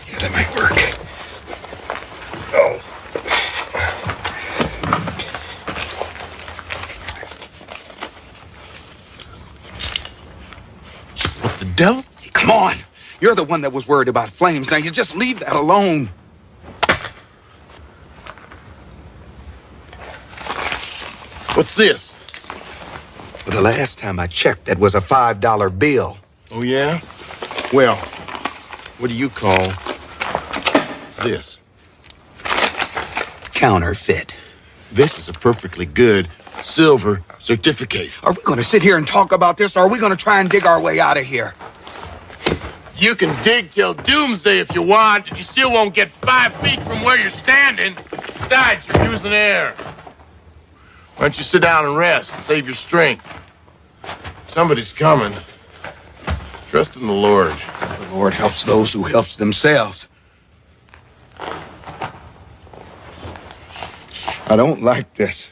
Yeah, that might work. Oh. What the devil? Hey, come on. You're the one that was worried about flames. Now, you just leave that alone. What's this? Well, the last time I checked, that was a $5 bill. Oh, yeah? Well, what do you call this? Counterfeit. This is a perfectly good silver certificate. Are we going to sit here and talk about this, or are we going to try and dig our way out of here? You can dig till doomsday if you want, and you still won't get 5 feet from where you're standing. Besides, you're using air. Why don't you sit down and rest, save your strength? Somebody's coming. Trust in the Lord. The Lord helps those who helps themselves. I don't like this.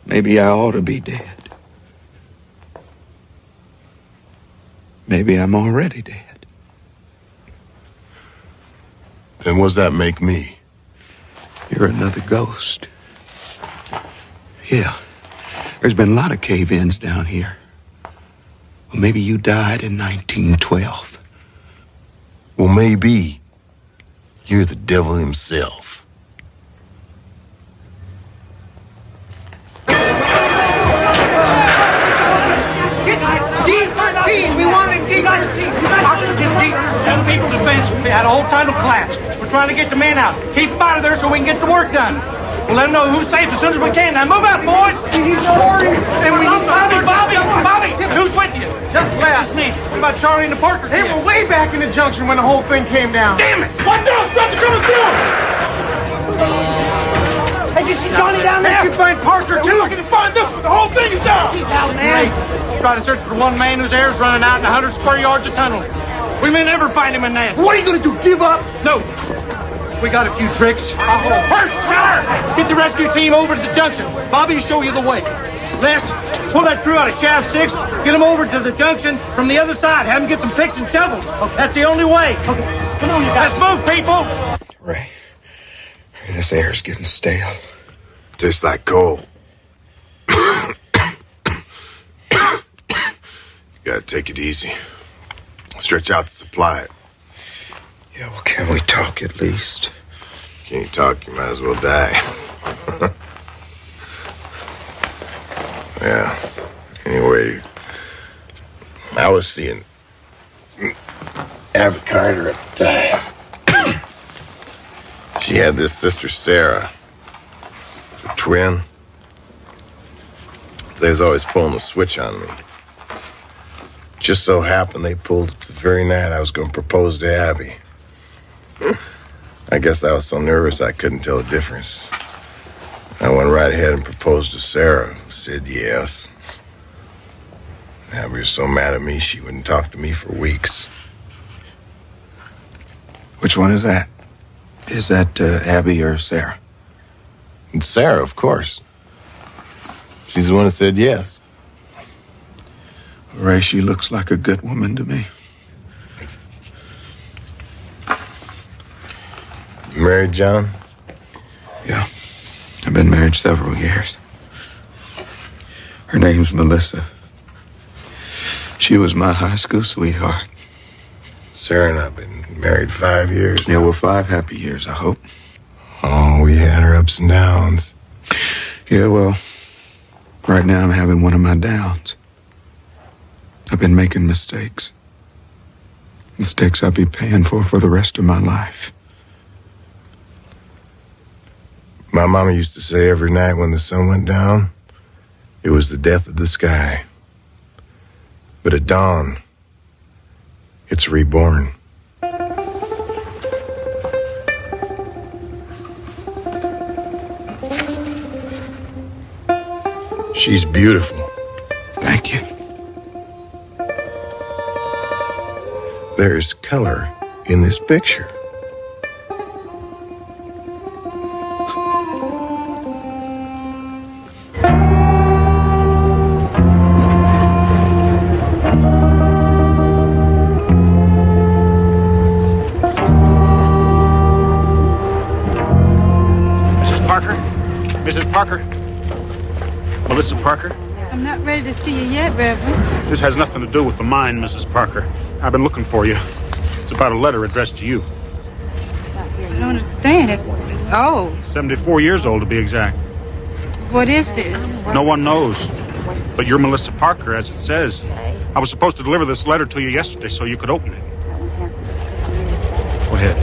Maybe I ought to be dead. Maybe I'm already dead. Then what does that make me? You're another ghost. Yeah. There's been a lot of cave-ins down here. Well, maybe you died in 1912. Well, maybe you're the devil himself. D13! We wanted D13! Oxygen D13! People defense. We had a whole tunnel collapse. We're trying to get the men out. Keep them out of there so we can get the work done. We'll let them know who's safe as soon as we can. Now move out, boys! We need Charlie! And we need Bobby! Who's with you? Just last. Me. What about Charlie and the Parker They kid? were way back in the junction when the whole thing came down. Damn it! Watch out! Runs are coming through! Hey, did you see Johnny down there? Did you find Parker, too? We're looking to find this one. The whole thing is down! He's out, man. Try to search for one man whose air's running out in 100 square yards of tunnel. We may never find him in that. What are you going to do, give up? No. We got a few tricks. First, Tyler, get the rescue team over to the junction. Bobby will show you the way. Les, pull that crew out of shaft 6. Get them over to the junction from the other side. Have them get some picks and shovels. Okay. That's the only way. Okay. Come on, you guys. Let's move, people. Ray, this air's getting stale. Tastes like coal. You gotta take it easy. Stretch out the supply. Yeah, well, can we talk at least? Can't talk, you might as well die. Yeah. Anyway, I was seeing Abby Carter at the time. She had this sister, Sarah. A twin. They was always pulling the switch on me. Just so happened they pulled it the very night I was going to propose to Abby. I guess I was so nervous I couldn't tell the difference. I went right ahead and proposed to Sarah, who said yes. Abby was so mad at me she wouldn't talk to me for weeks. Which one is that? Is that Abby or Sarah? It's Sarah, of course. She's the one that said yes. Ray, she looks like a good woman to me. You married, John? Yeah. I've been married several years. Her name's Melissa. She was my high school sweetheart. Sarah and I've been married 5 years. Yeah, well, 5 happy years, I hope. Oh, we had our ups and downs. Yeah, well, right now I'm having one of my downs. I've been making mistakes. Mistakes I'll be paying for the rest of my life. My mama used to say every night when the sun went down, it was the death of the sky. But at dawn, it's reborn. She's beautiful. Thank you. There's color in this picture. Mrs. Parker? Melissa Parker? I'm not ready to see you yet, Reverend. This has nothing to do with the mine, Mrs. Parker. I've been looking for you. It's about a letter addressed to you. I don't understand. It's old. 74 years old, to be exact. What is this? No one knows. But you're Melissa Parker, as it says. I was supposed to deliver this letter to you yesterday so you could open it. Go ahead.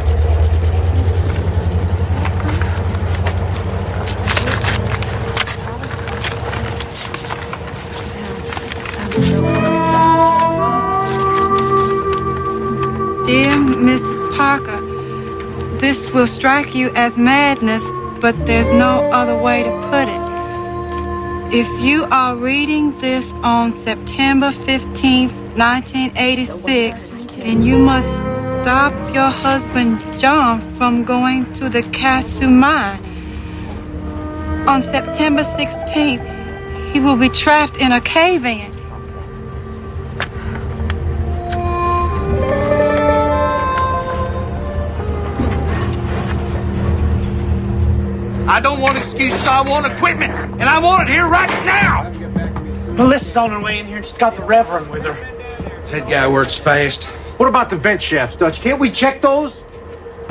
This will strike you as madness, but there's no other way to put it. If you are reading this on September 15th, 1986, then you must stop your husband John from going to the Kasu mine. On September 16th, he will be trapped in a cave-in. I don't want excuses. I want equipment, and I want it here right now. Melissa's on her way in here and she's got the Reverend with her. That guy works fast. What about the vent shafts, Dutch? Can't we check those?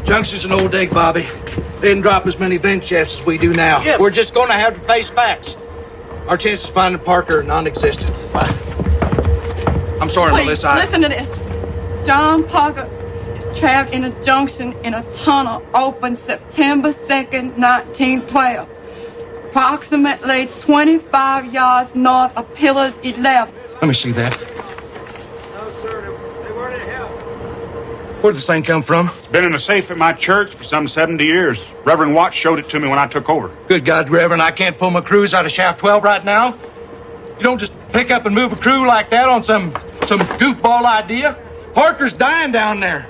Junction's an old dig, Bobby. They didn't drop as many vent shafts as we do now. Yeah. We're just going to have to face facts. Our chances of finding Parker are non-existent. I'm sorry, Please, Melissa. listen to this. John Parker is trapped in a junction in a tunnel opened September 2nd, 1912. Approximately 25 yards north of Pillar 11. Let me see that. Where'd this thing come from? It's been in a safe at my church for some 70 years. Reverend Watts showed it to me when I took over. Good God, Reverend, I can't pull my crews out of Shaft 12 right now. You don't just pick up and move a crew like that on some goofball idea. Parker's dying down there.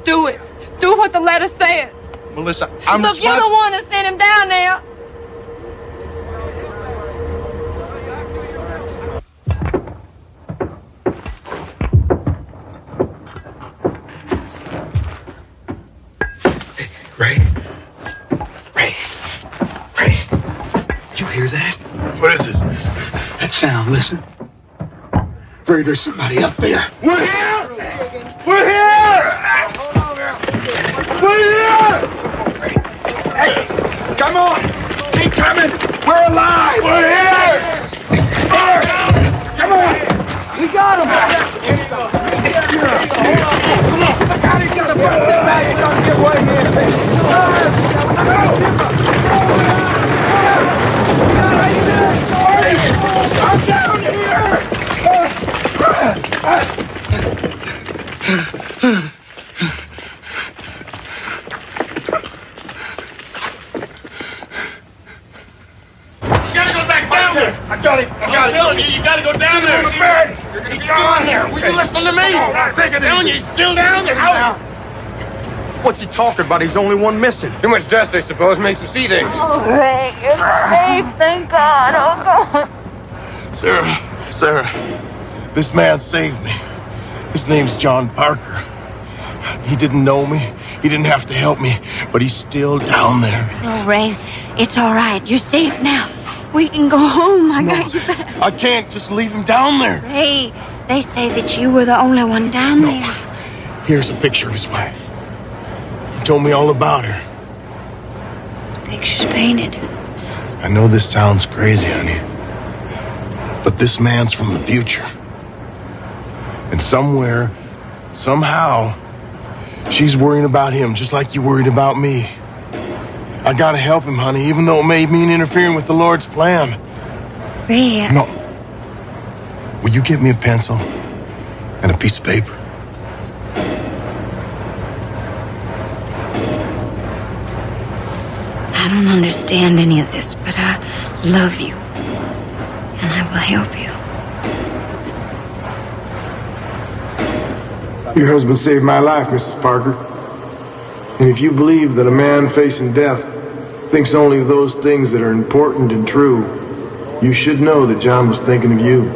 Do it. Do what the letter says. Melissa, I'm Look, you're the one that sent him down there. Ray. Did you hear that? What is it? That sound, listen. Ray, there's somebody up there. We're here! We're here! We're here! Hey, come on! Keep coming! We're alive! We're here! Come on! We got him! Come on! Look out, he's got a foot back! He's gonna get away here! I'm down here! I got him. I'm telling you, you gotta go down there. On the bed. You're gonna be down there. Will you listen to me? I'm telling you, he's still down there. What's he talking about? He's the only one missing. Too much dust, I suppose, makes him see things. Oh, Ray, you're safe. Thank God. Oh, God. Sarah, this man saved me. His name's John Parker. He didn't know me. He didn't have to help me, but he's still down there. No, Ray, it's all right. You're safe now. We can go home. I got you back. I can't just leave him down there. Ray, they say that you were the only one down there. Here's a picture of his wife. He told me all about her. The picture's painted. I know this sounds crazy, honey, but this man's from the future. And somewhere, somehow, she's worrying about him just like you worried about me. I gotta help him, honey, even though it may mean interfering with the Lord's plan. Ray, No. Will you give me a pencil and a piece of paper? I don't understand any of this, but I love you. And I will help you. Your husband saved my life, Mrs. Parker. And if you believe that a man facing death thinks only of those things that are important and true, you should know that John was thinking of you.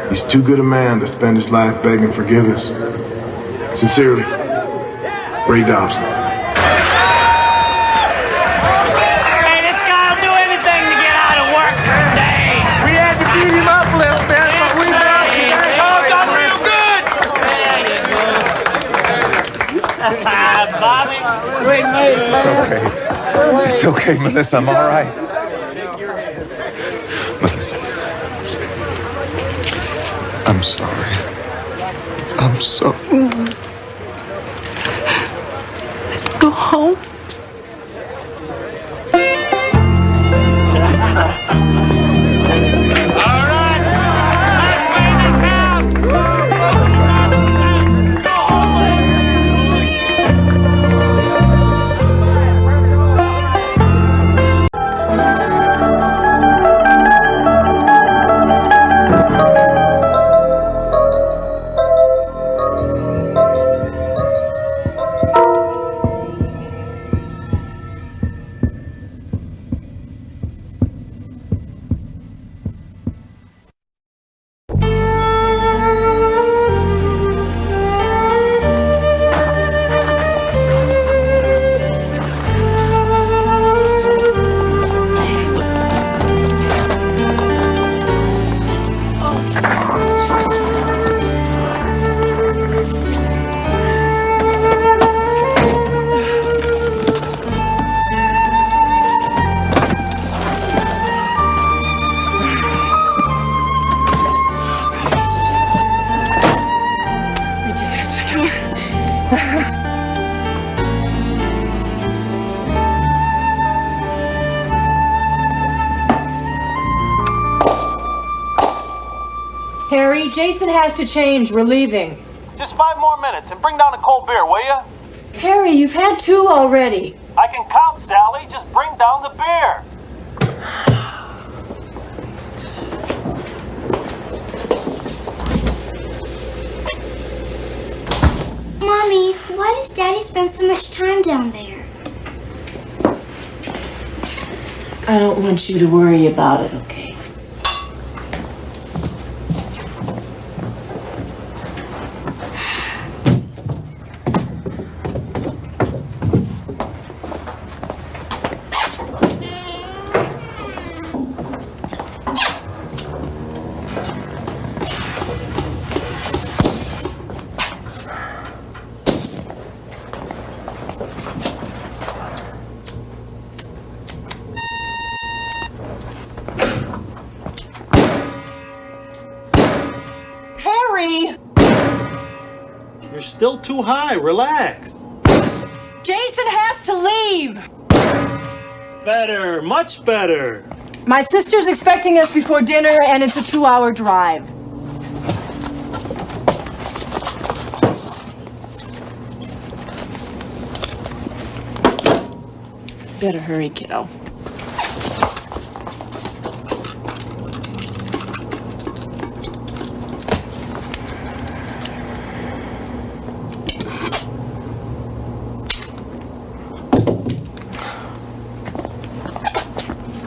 He's too good a man to spend his life begging forgiveness. Sincerely, Ray Dobson. Hey, this guy'll do anything to get out of work for a day. We had to beat him up a little bit, but we got it. Oh, done real good. Bobby, great mate, man. It's okay, Melissa. I'm all right. Melissa. I'm sorry. I'm so... Let's go home. Harry, Jason has to change. We're leaving. Just 5 more minutes and bring down a cold beer, will you? Harry, you've had 2 already. I can count, Sally. Just bring down the beer. Mommy, why does Daddy spend so much time down there? I don't want you to worry about it, okay? You're still too high. Relax. Jason has to leave! Better, much better. My sister's expecting us before dinner, and it's a 2-hour drive. Better hurry, kiddo.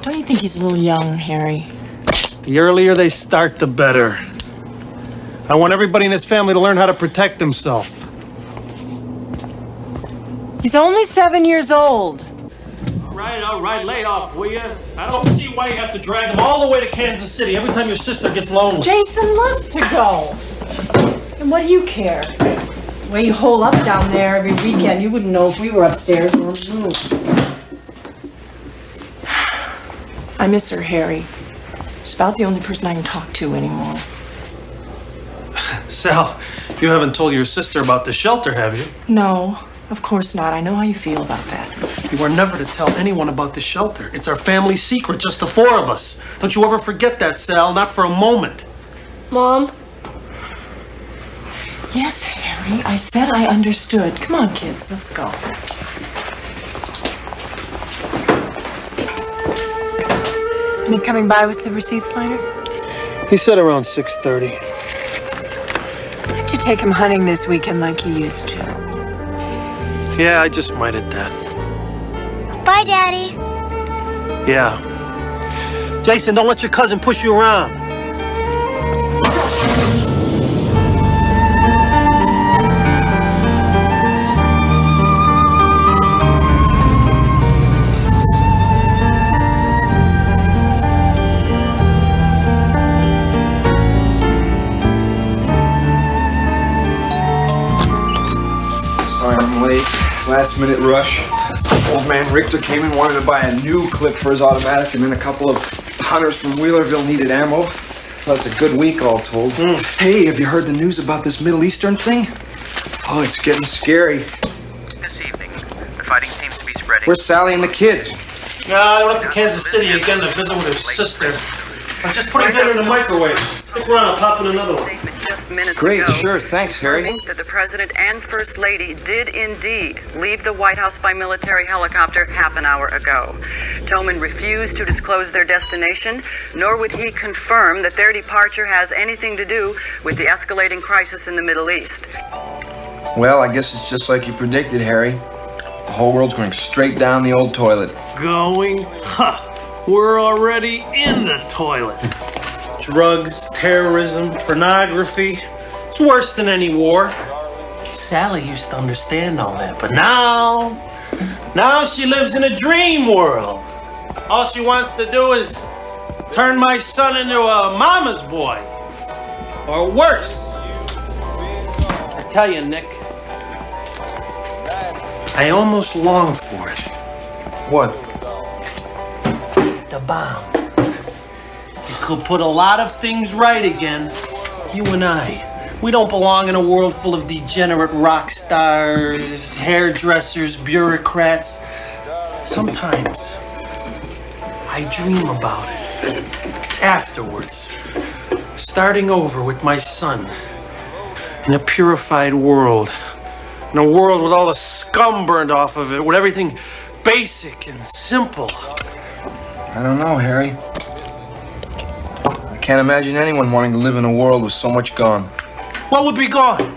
Don't you think he's a little young, Harry? The earlier they start, the better. I want everybody in his family to learn how to protect himself. He's only 7 years old. All right, lay off, will you? I don't see why you have to drag him all the way to Kansas City every time your sister gets lonely. Jason loves to go. And what do you care? The way you hole up down there every weekend, you wouldn't know if we were upstairs or in the room. I miss her, Harry. She's about the only person I can talk to anymore. Sal, you haven't told your sister about the shelter, have you? No, of course not. I know how you feel about that. You are never to tell anyone about the shelter. It's our family secret, just the 4 of us. Don't you ever forget that, Sal, not for a moment. Mom? Yes, Harry, I said I understood. Come on, kids, let's go. You coming by with the receipts later? He said around 6:30. Why don't you take him hunting this weekend like you used to? Yeah, I just might at that. Bye, Daddy. Yeah. Jason, don't let your cousin push you around. Sorry I'm late. Last minute rush. Old man Richter came in, wanted to buy a new clip for his automatic, and then a couple of hunters from Wheelerville needed ammo. Well, it's a good week all told. Hey, have you heard the news about this Middle Eastern thing? Oh, it's getting scary. This evening, the fighting seems to be spreading. Where's Sally and the kids? I went up to Kansas City again to visit with her sister. I was just putting dinner in the microwave. Stick around, I'll pop in another one. Just minutes Great, ago, sure, thanks, Harry. That the President and First Lady did indeed leave the White House by military helicopter half an hour ago. Tillman refused to disclose their destination, nor would he confirm that their departure has anything to do with the escalating crisis in the Middle East. Well, I guess it's just like you predicted, Harry. The whole world's going straight down the old toilet. Going? Ha! We're already in the toilet. Drugs, terrorism, pornography. It's worse than any war. Sally used to understand all that, but now she lives in a dream world. All she wants to do is turn my son into a mama's boy. Or worse. I tell you, Nick, I almost long for it. What? The bomb. It could put a lot of things right again. You and I. We don't belong in a world full of degenerate rock stars, hairdressers, bureaucrats. Sometimes I dream about it. Afterwards. Starting over with my son. In a purified world. In a world with all the scum burned off of it. With everything basic and simple. I don't know, Harry. I can't imagine anyone wanting to live in a world with so much gone. What would be gone?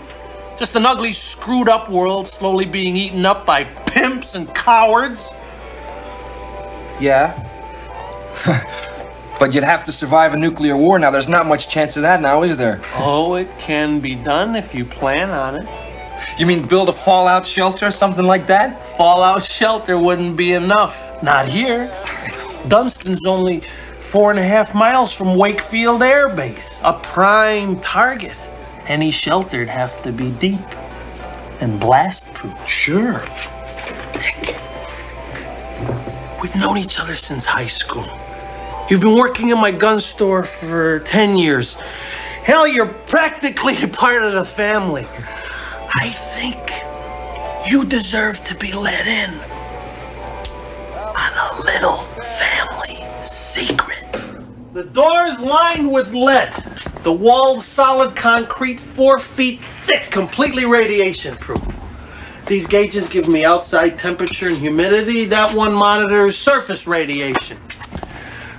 Just an ugly, screwed up world slowly being eaten up by pimps and cowards? Yeah. But you'd have to survive a nuclear war now. There's not much chance of that now, is there? Oh, it can be done if you plan on it. You mean build a fallout shelter or something like that? Fallout shelter wouldn't be enough. Not here. Dunston's only 4.5 miles from Wakefield Air Base. A prime target. Any shelter'd have to be deep and blast-proof. Sure. Nick, we've known each other since high school. You've been working in my gun store for 10 years. Hell, you're practically a part of the family. I think you deserve to be let in on a little family secret. The door's lined with lead. The wall's solid concrete, 4 feet thick, completely radiation-proof. These gauges give me outside temperature and humidity. That one monitors surface radiation.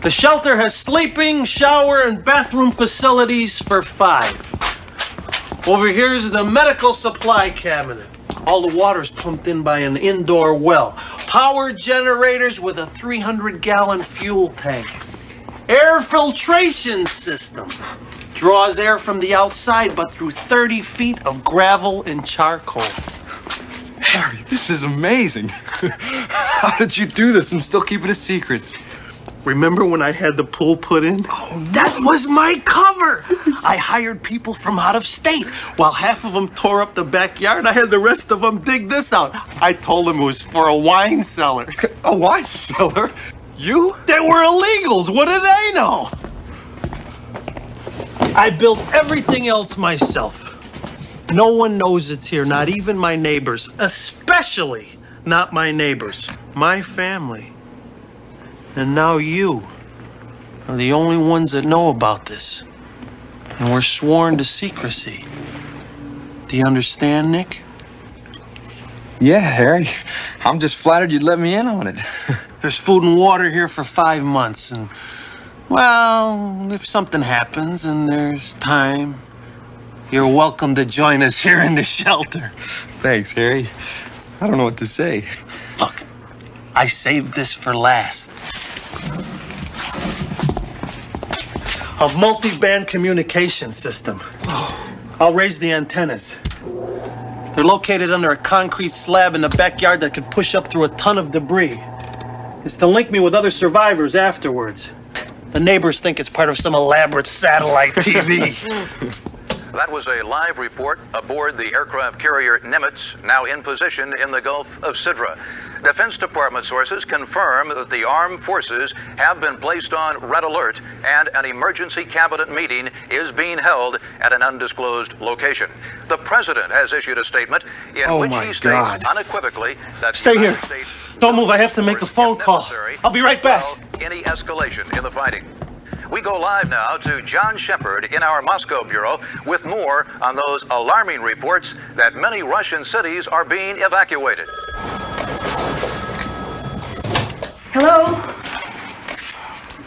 The shelter has sleeping, shower, and bathroom facilities for 5. Over here is the medical supply cabinet. All the water's pumped in by an indoor well. Power generators with a 300-gallon fuel tank. Air filtration system. Draws air from the outside, but through 30 feet of gravel and charcoal. Harry, this is amazing. How did you do this and still keep it a secret? Remember when I had the pool put in? Oh, no. That was my cover! I hired people from out of state. While half of them tore up the backyard, I had the rest of them dig this out. I told them it was for a wine cellar. A wine cellar? You? They were illegals. What did they know? I built everything else myself. No one knows it's here, not even my neighbors. Especially not my neighbors. My family. And now you are the only ones that know about this. And we're sworn to secrecy. Do you understand, Nick? Yeah, Harry. I'm just flattered you'd let me in on it. There's food and water here for 5 months. And, well, if something happens and there's time, you're welcome to join us here in the shelter. Thanks, Harry. I don't know what to say. Look, I saved this for last. A multi-band communication system. I'll raise the antennas. They're located under a concrete slab in the backyard that could push up through a ton of debris. It's to link me with other survivors afterwards. The neighbors think it's part of some elaborate satellite TV. That was a live report aboard the aircraft carrier Nimitz, now in position in the Gulf of Sidra. Defense Department sources confirm that the armed forces have been placed on red alert and an emergency cabinet meeting is being held at an undisclosed location. The president has issued a statement in which he states unequivocally that Stay here. Don't move. I have to make a phone call. I'll be right back. Any escalation in the fighting. We go live now to John Shepard in our Moscow bureau with more on those alarming reports that many Russian cities are being evacuated. Hello?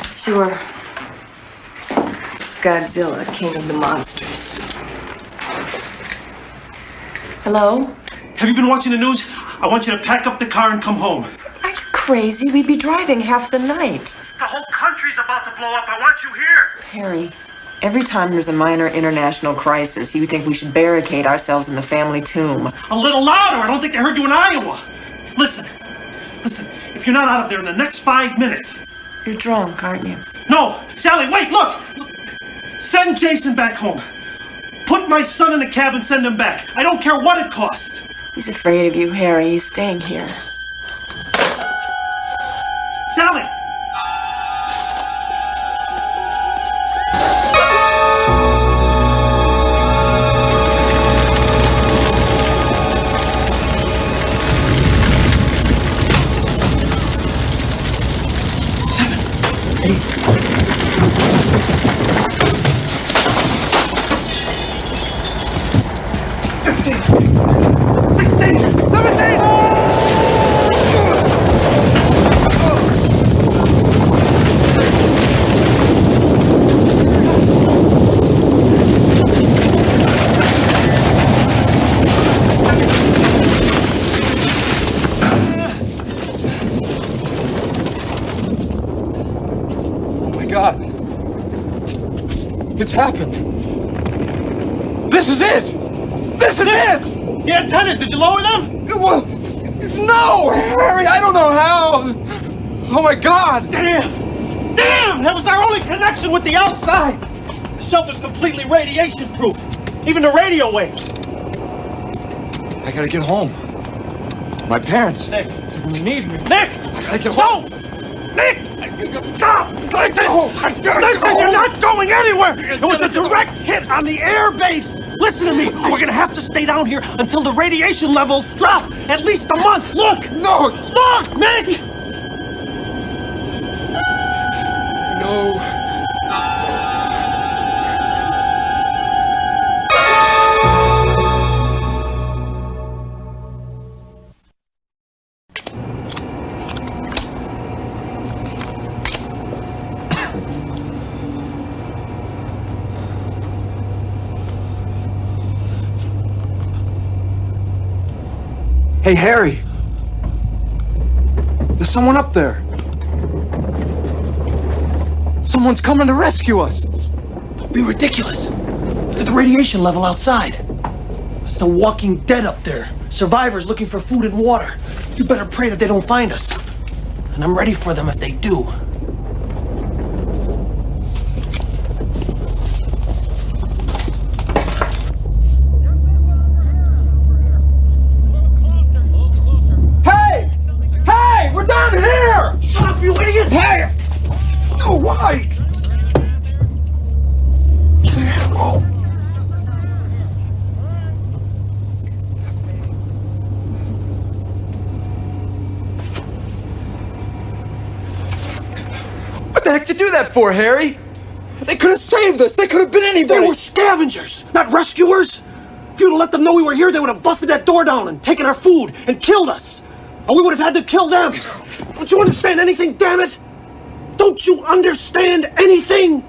Sure. It's Godzilla, king of the monsters. Hello? Have you been watching the news? I want you to pack up the car and come home. Are you crazy? We'd be driving half the night. The whole country's about to blow up. I want you here. Harry, every time there's a minor international crisis, you think we should barricade ourselves in the family tomb. A little louder. I don't think they heard you in Iowa. Listen. If you're not out of there in the next 5 minutes. You're drunk, aren't you? No. Sally, wait, look. Send Jason back home. Put my son in a cab and send him back. I don't care what it costs. He's afraid of you, Harry. He's staying here. Sally! God. It's happened. This is it! This is it! The antennas, did you lower them? Well, no, Harry, I don't know how. Oh my God! Damn! Damn! That was our only connection with the outside! The shelter's completely radiation-proof. Even the radio waves. I gotta get home. My parents. Nick, you need me. Nick! I gotta get home. Nick! Stop! Listen! Listen, you're not going anywhere! It was a direct hit on the air base! Listen to me! We're gonna have to stay down here until the radiation levels drop! At least a month! Look! No! Look, Nick! No. Hey, Harry. There's someone up there. Someone's coming to rescue us. Don't be ridiculous. Look at the radiation level outside. It's the walking dead up there. Survivors looking for food and water. You better pray that they don't find us. And I'm ready for them if they do. We're down here! Shut up, you idiot! Hey! No, why? Oh. What the heck did you do that for, Harry? They could have saved us. They could have been anybody. They were scavengers, not rescuers. If you'd have let them know we were here, they would have busted that door down and taken our food and killed us. Or we would have had to kill them. Don't you understand anything, damn it? Don't you understand anything?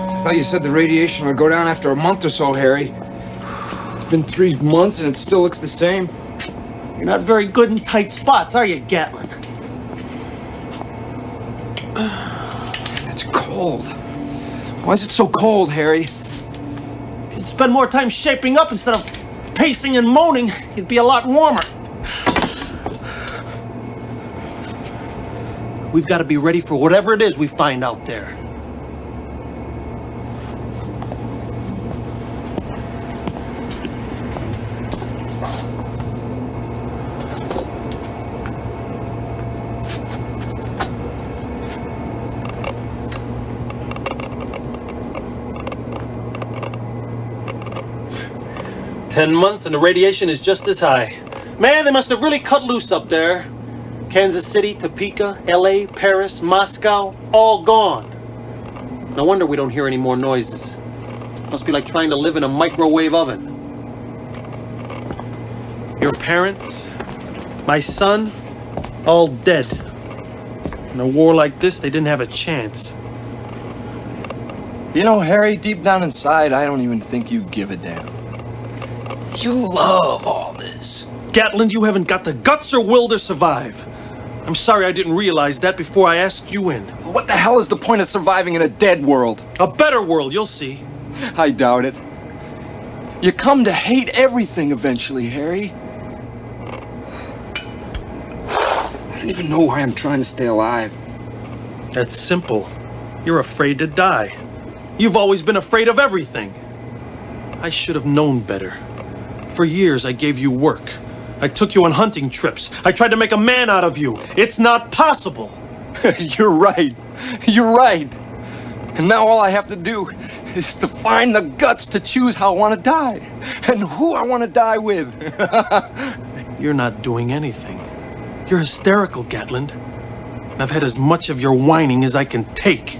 I thought you said the radiation would go down after a month or so, Harry. It's been 3 months and it still looks the same. You're not very good in tight spots, are you, Gatlin? It's cold. Why is it so cold, Harry? If you'd spend more time shaping up instead of pacing and moaning, you'd be a lot warmer. We've got to be ready for whatever it is we find out there. "10 months and the radiation is just as high. Man, they must have really cut loose up there. Kansas City, Topeka, LA, Paris, Moscow, all gone. No wonder we don't hear any more noises. Must be like trying to live in a microwave oven. Your parents, my son, all dead. In a war like this, they didn't have a chance." You know, Harry, deep down inside, I don't even think you give a damn. You love all this. Gatland, you haven't got the guts or will to survive. I'm sorry I didn't realize that before I asked you in. What the hell is the point of surviving in a dead world? A better world, you'll see. I doubt it. You come to hate everything eventually, Harry. I don't even know why I'm trying to stay alive. That's simple. You're afraid to die. You've always been afraid of everything. I should have known better. For years, I gave you work. I took you on hunting trips. I tried to make a man out of you. It's not possible. You're right. You're right. And now all I have to do is to find the guts to choose how I want to die and who I want to die with. You're not doing anything. You're hysterical, Gatland. And I've had as much of your whining as I can take.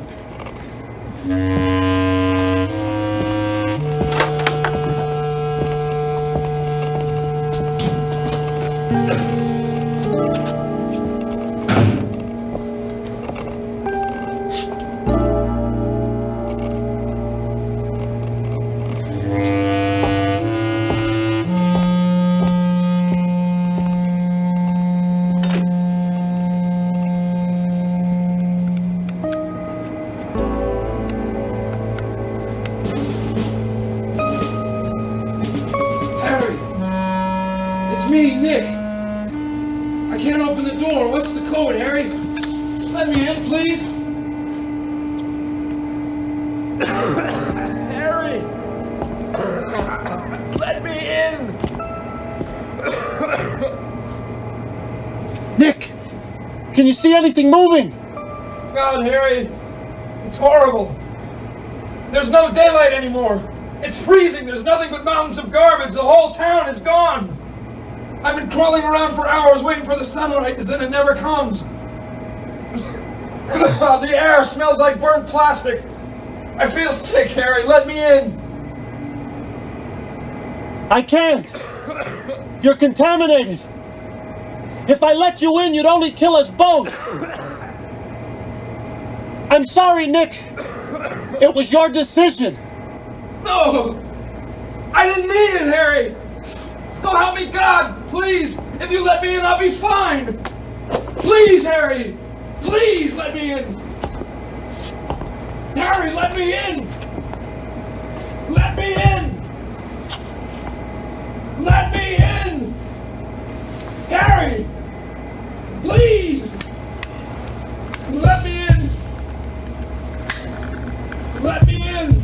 Nick! I can't open the door. What's the code, Harry? Let me in, please. Harry! Let me in! Nick! Can you see anything moving? God, Harry, it's horrible. There's no daylight anymore. It's freezing. There's nothing but mountains of garbage. The whole town is gone. I've been crawling around for hours waiting for the sunrise, and it never comes. The air smells like burnt plastic. I feel sick, Harry. Let me in. I can't. You're contaminated. If I let you in, you'd only kill us both. I'm sorry, Nick. It was your decision. No! I didn't mean it, Harry! So help me God, please! If you let me in, I'll be fine! Please, Harry! Please let me in! Harry, let me in! Let me in! Let me in! Harry! Please! Let me in! Let me in!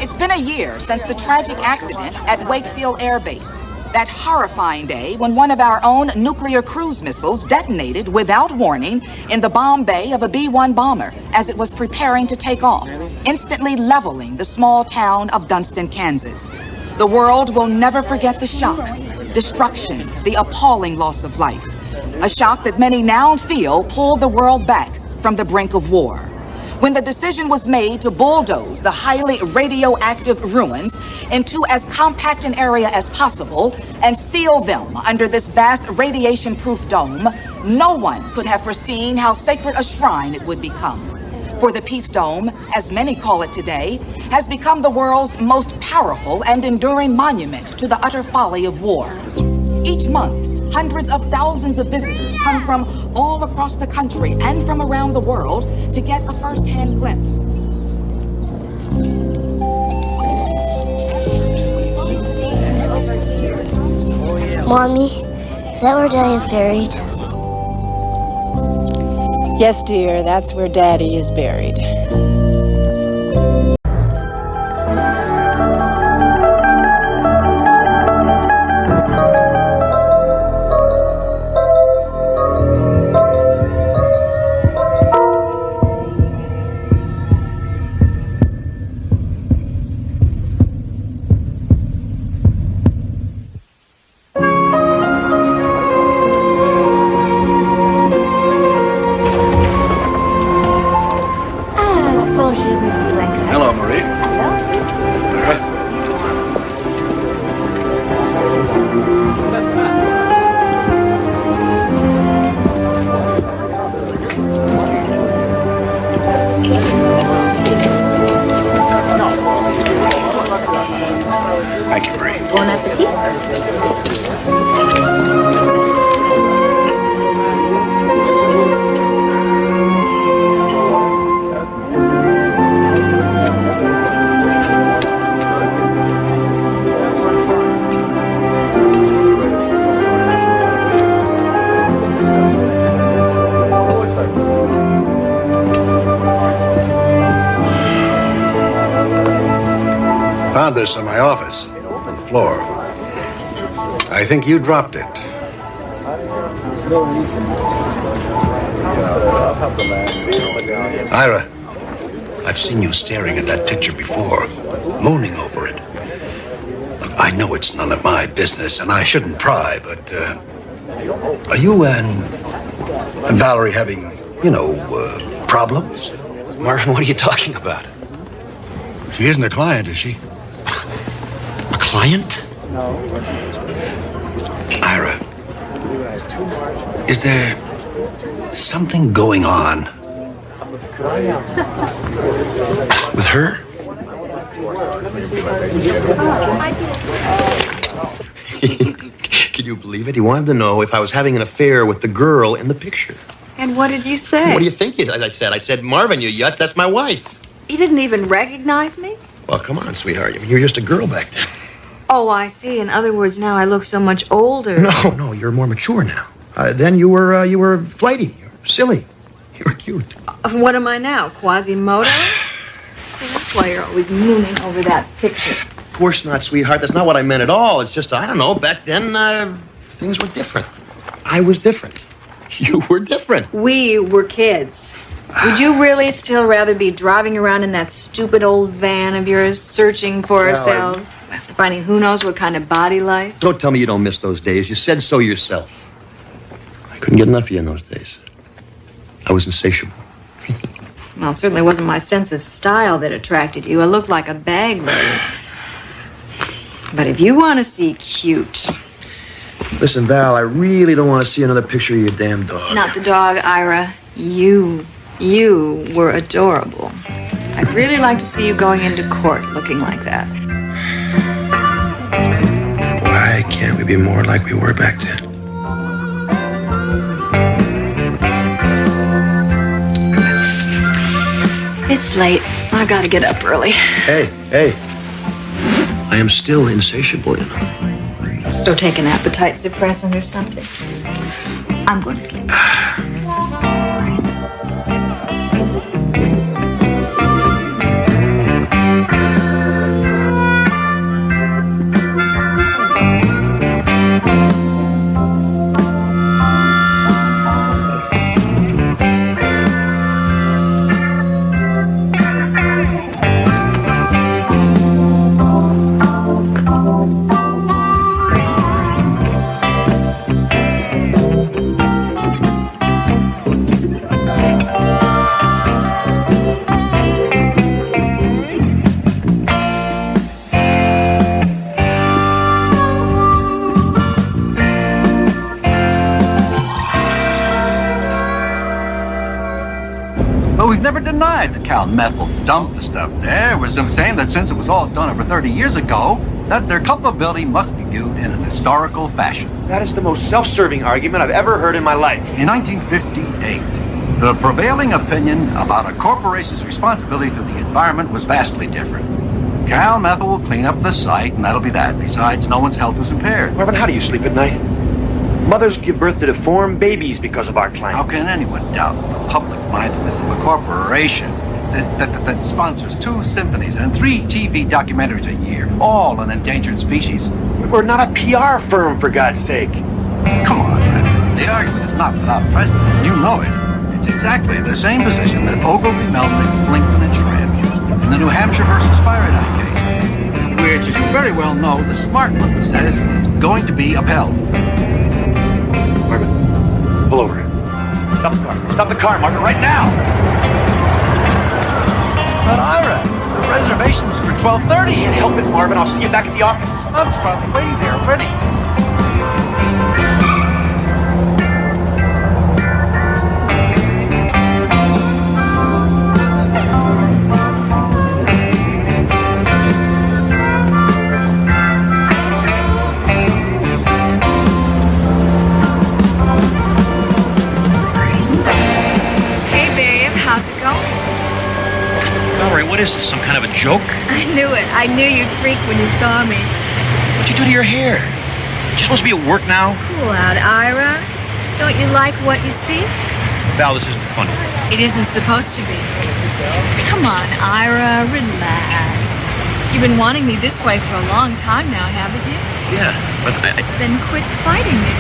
It's been a year since the tragic accident at Wakefield Air Base. That horrifying day when one of our own nuclear cruise missiles detonated without warning in the bomb bay of a B-1 bomber as it was preparing to take off, instantly leveling the small town of Dunston, Kansas. The world will never forget the shock, destruction, the appalling loss of life. A shock that many now feel pulled the world back from the brink of war. When the decision was made to bulldoze the highly radioactive ruins into as compact an area as possible and seal them under this vast radiation-proof dome, no one could have foreseen how sacred a shrine it would become. For the Peace Dome, as many call it today, has become the world's most powerful and enduring monument to the utter folly of war. Each month, hundreds of thousands of visitors come from all across the country and from around the world to get a first-hand glimpse. Mommy, is that where Daddy's buried? Yes, dear, that's where Daddy is buried. Hello, Marie. Thank you, Bree. Bon appetit. Found this in my office, on the floor. I think you dropped it. Ira, I've seen you staring at that picture before, mooning over it. Look, I know it's none of my business, and I shouldn't pry, but are you and Valerie having, problems? Marvin, what are you talking about? She isn't a client, is she? A client? Ira, is there something going on with her? Can you believe it? He wanted to know if I was having an affair with the girl in the picture. And what did you say? What do you think I said? I said, Marvin, you yutz, that's my wife. He didn't even recognize me? Well, come on, sweetheart. I mean, you were just a girl back then. Oh, I see. In other words, now I look so much older. No, you're more mature now. Then you were flighty, you were silly, you were cute. What am I now? Quasimodo? See, that's why you're always mooning over that picture. Of course not, sweetheart. That's not what I meant at all. It's just, I don't know, back then, things were different. I was different. You were different. We were kids. Would you really still rather be driving around in that stupid old van of yours, searching for ourselves, finding who knows what kind of body lice? Don't tell me you don't miss those days. You said so yourself. I couldn't get enough of you in those days. I was insatiable. Well, it certainly wasn't my sense of style that attracted you. I looked like a bag lady. But if you want to see cute... Listen, Val, I really don't want to see another picture of your damn dog. Not the dog, Ira. You were adorable. I'd really like to see you going into court looking like that. Why can't we be more like we were back then? It's late. I gotta get up early. Hey. I am still insatiable, you know. So take an appetite suppressant or something. I'm going to sleep. Though we've never denied that Cal Methyl dumped the stuff there, we're simply saying that since it was all done over 30 years ago, that their culpability must be viewed in an historical fashion. That is the most self-serving argument I've ever heard in my life. In 1958, the prevailing opinion about a corporation's responsibility to the environment was vastly different. Cal Methyl will clean up the site, and that'll be that. Besides, no one's health is impaired. Marvin, how do you sleep at night? Mothers give birth to deformed babies because of our climate. How can anyone doubt the public-mindedness of a corporation that sponsors 2 symphonies and 3 TV documentaries a year, all on endangered species? We're not a PR firm, for God's sake. Come on, man. The argument is not without precedent. You know it. It's exactly the same position that Ogilvy, Melnick, Lincoln, and Schramm used in the New Hampshire versus Faraday case, which, as you very well know, the smart one says is going to be upheld. Marvin, pull over. Stop the car. Stop the car, Marvin, right now! But Ira, the reservation's for 12:30. Can't help it, Marvin. I'll see you back at the office. I'm on the way there already. What is this, some kind of a joke? I knew it. I knew you'd freak when you saw me. What'd you do to your hair? You supposed to be at work now? Cool out, Ira. Don't you like what you see? Val, this isn't funny. It isn't supposed to be. Come on, Ira, relax. You've been wanting me this way for a long time now, haven't you? Yeah, but Then quit fighting me.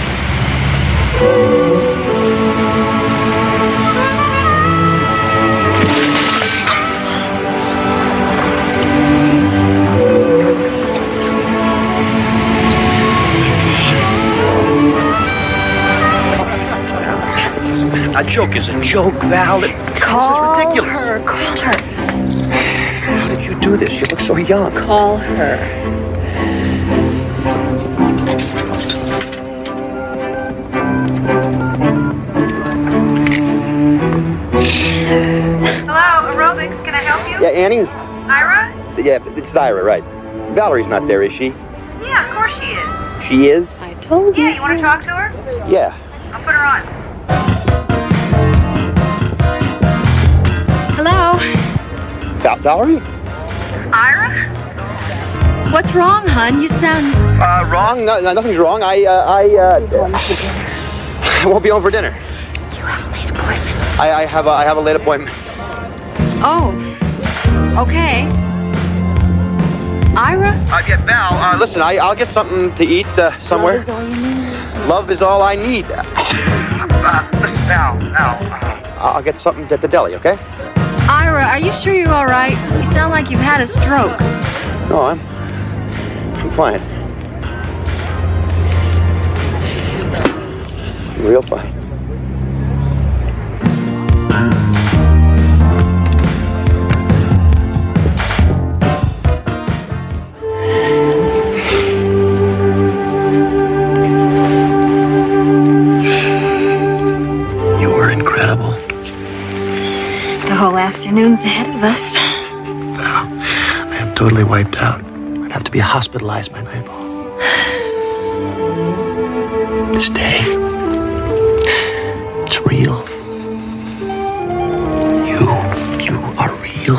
a joke is a joke, Val. This is ridiculous. Call her. How did you do this? You look so young. Call her. Hello, aerobics. Can I help you? Yeah, Annie? Ira? Yeah, it's Ira, right. Valerie's not there, is she? Yeah, of course she is. She is? I told you. Yeah, you want to talk to her? Yeah. I'll put her on. Hello? Valerie? Ira? What's wrong, hon? You sound... Wrong? No, nothing's wrong. I won't be home for dinner. You have a late appointment. I have a late appointment. Oh. Okay. Ira? Yeah, Val, listen, I'll get something to eat somewhere. Love is all you need. Love is all I need. Listen, Val, I'll get something at the deli, okay? Ira, are you sure you're all right? You sound like you've had a stroke. No, I'm fine. I'm real fine. You were incredible. The whole afternoon's ahead of us. Val, I am totally wiped out. I'd have to be hospitalized by nightfall. This day, it's real. You are real.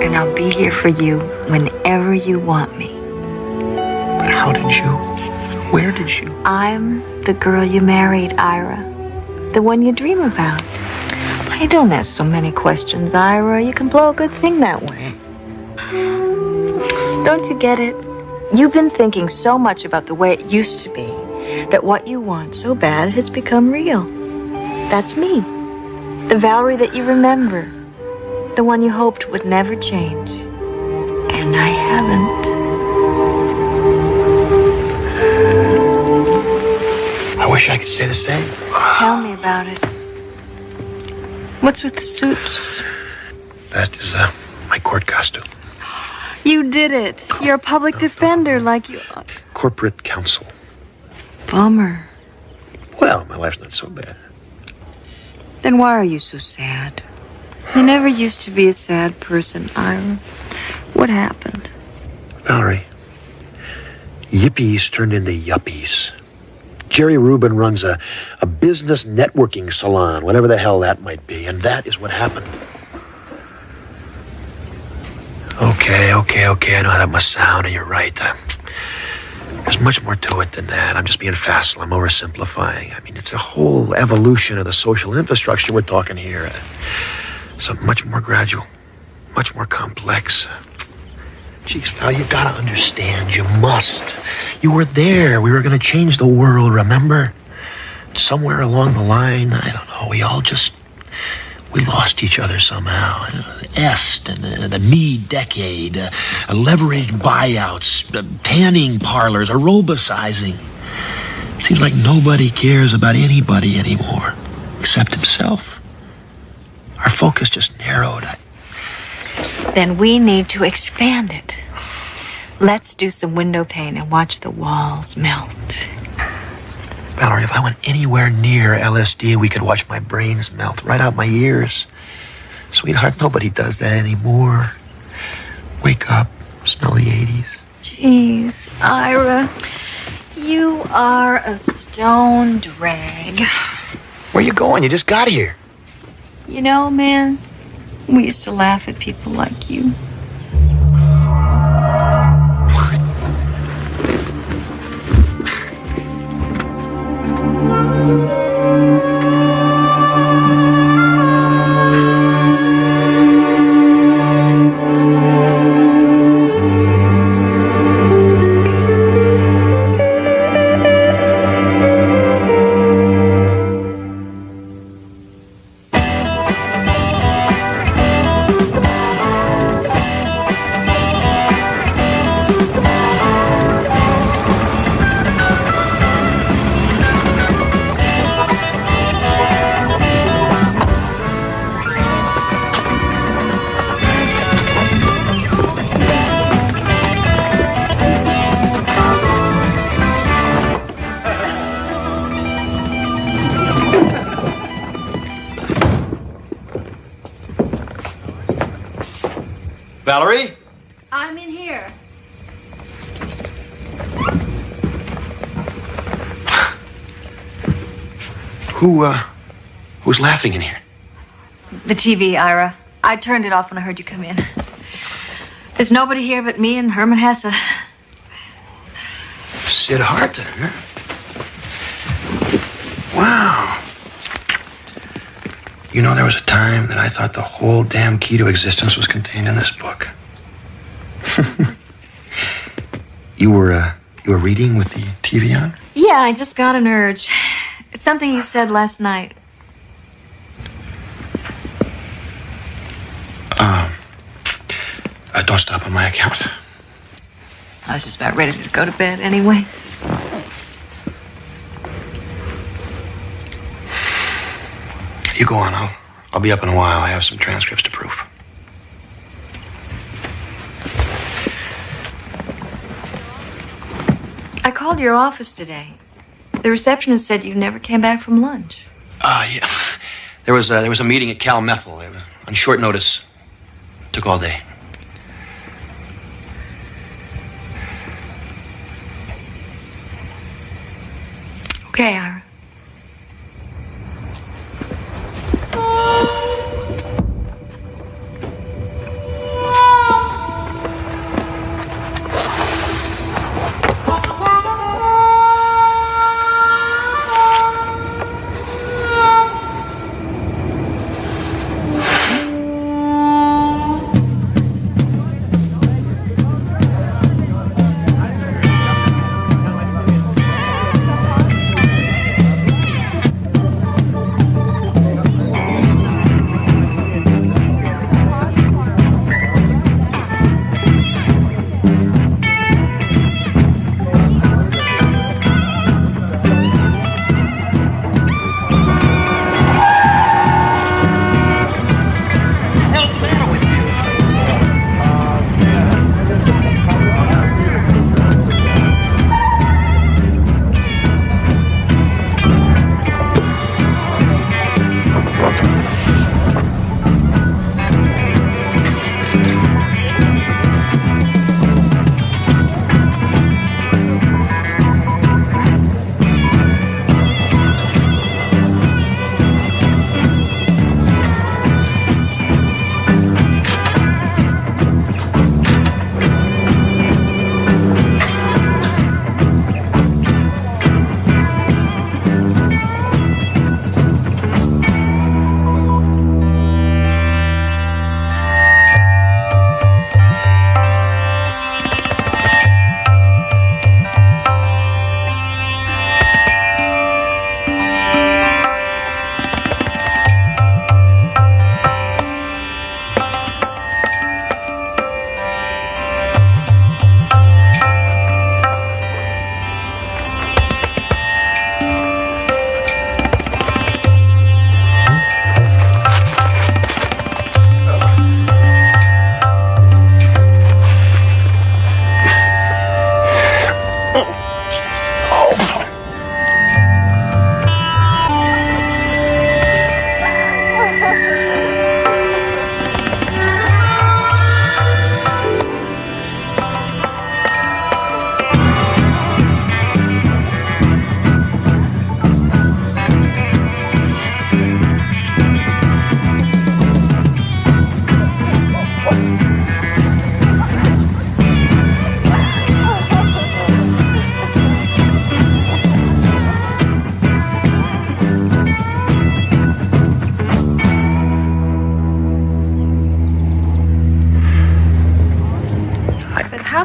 And I'll be here for you whenever you want me. But how did you? Where did you? I'm the girl you married, Ira. The one you dream about. I don't ask so many questions, Ira. You can blow a good thing that way. Don't you get it? You've been thinking so much about the way it used to be that what you want so bad has become real. That's me. The Valerie that you remember. The one you hoped would never change. And I haven't. I wish I could say the same. Tell me about it. What's with the suits? That is my court costume. You did it. You're a public defender like you are. Corporate counsel. Bummer. Well, my life's not so bad. Then why are you so sad? You never used to be a sad person, Ira. What happened? Valerie, yippies turned into yuppies. Jerry Rubin runs a business networking salon, whatever the hell that might be, and that is what happened. Okay, I know how that must sound, and you're right. There's much more to it than that. I'm just being facile. I'm oversimplifying. I mean, it's a whole evolution of the social infrastructure we're talking here. Something much more gradual, much more complex. Jeez, Val, you gotta understand. You must. You were there. We were gonna change the world, remember? Somewhere along the line, I don't know, we lost each other somehow. Est and the me decade, leveraged buyouts, tanning parlors, aerobicizing. Seems like nobody cares about anybody anymore, except himself. Our focus just narrowed. Then we need to expand it. Let's do some window pane and watch the walls melt. Valerie, if I went anywhere near LSD, we could watch my brains melt right out my ears. Sweetheart, nobody does that anymore. Wake up, smell the 80s. Jeez, Ira, you are a stone drag. Where you going? You just got here. You know, man, we used to laugh at people like you. Valerie? I'm in here. Who's laughing in here? The TV, Ira. I turned it off when I heard you come in. There's nobody here but me and Herman Hesse. Sid Harton, huh? Wow. You know, there was a time that I thought the whole damn key to existence was contained in this book. You were reading with the TV on? Yeah, I just got an urge. It's something you said last night. Don't stop on my account. I was just about ready to go to bed anyway. You go on. I'll be up in a while. I have some transcripts to proof. I called your office today. The receptionist said you never came back from lunch. Yeah. There was a meeting at Cal Methyl. It was on short notice. Took all day. Okay, Ira.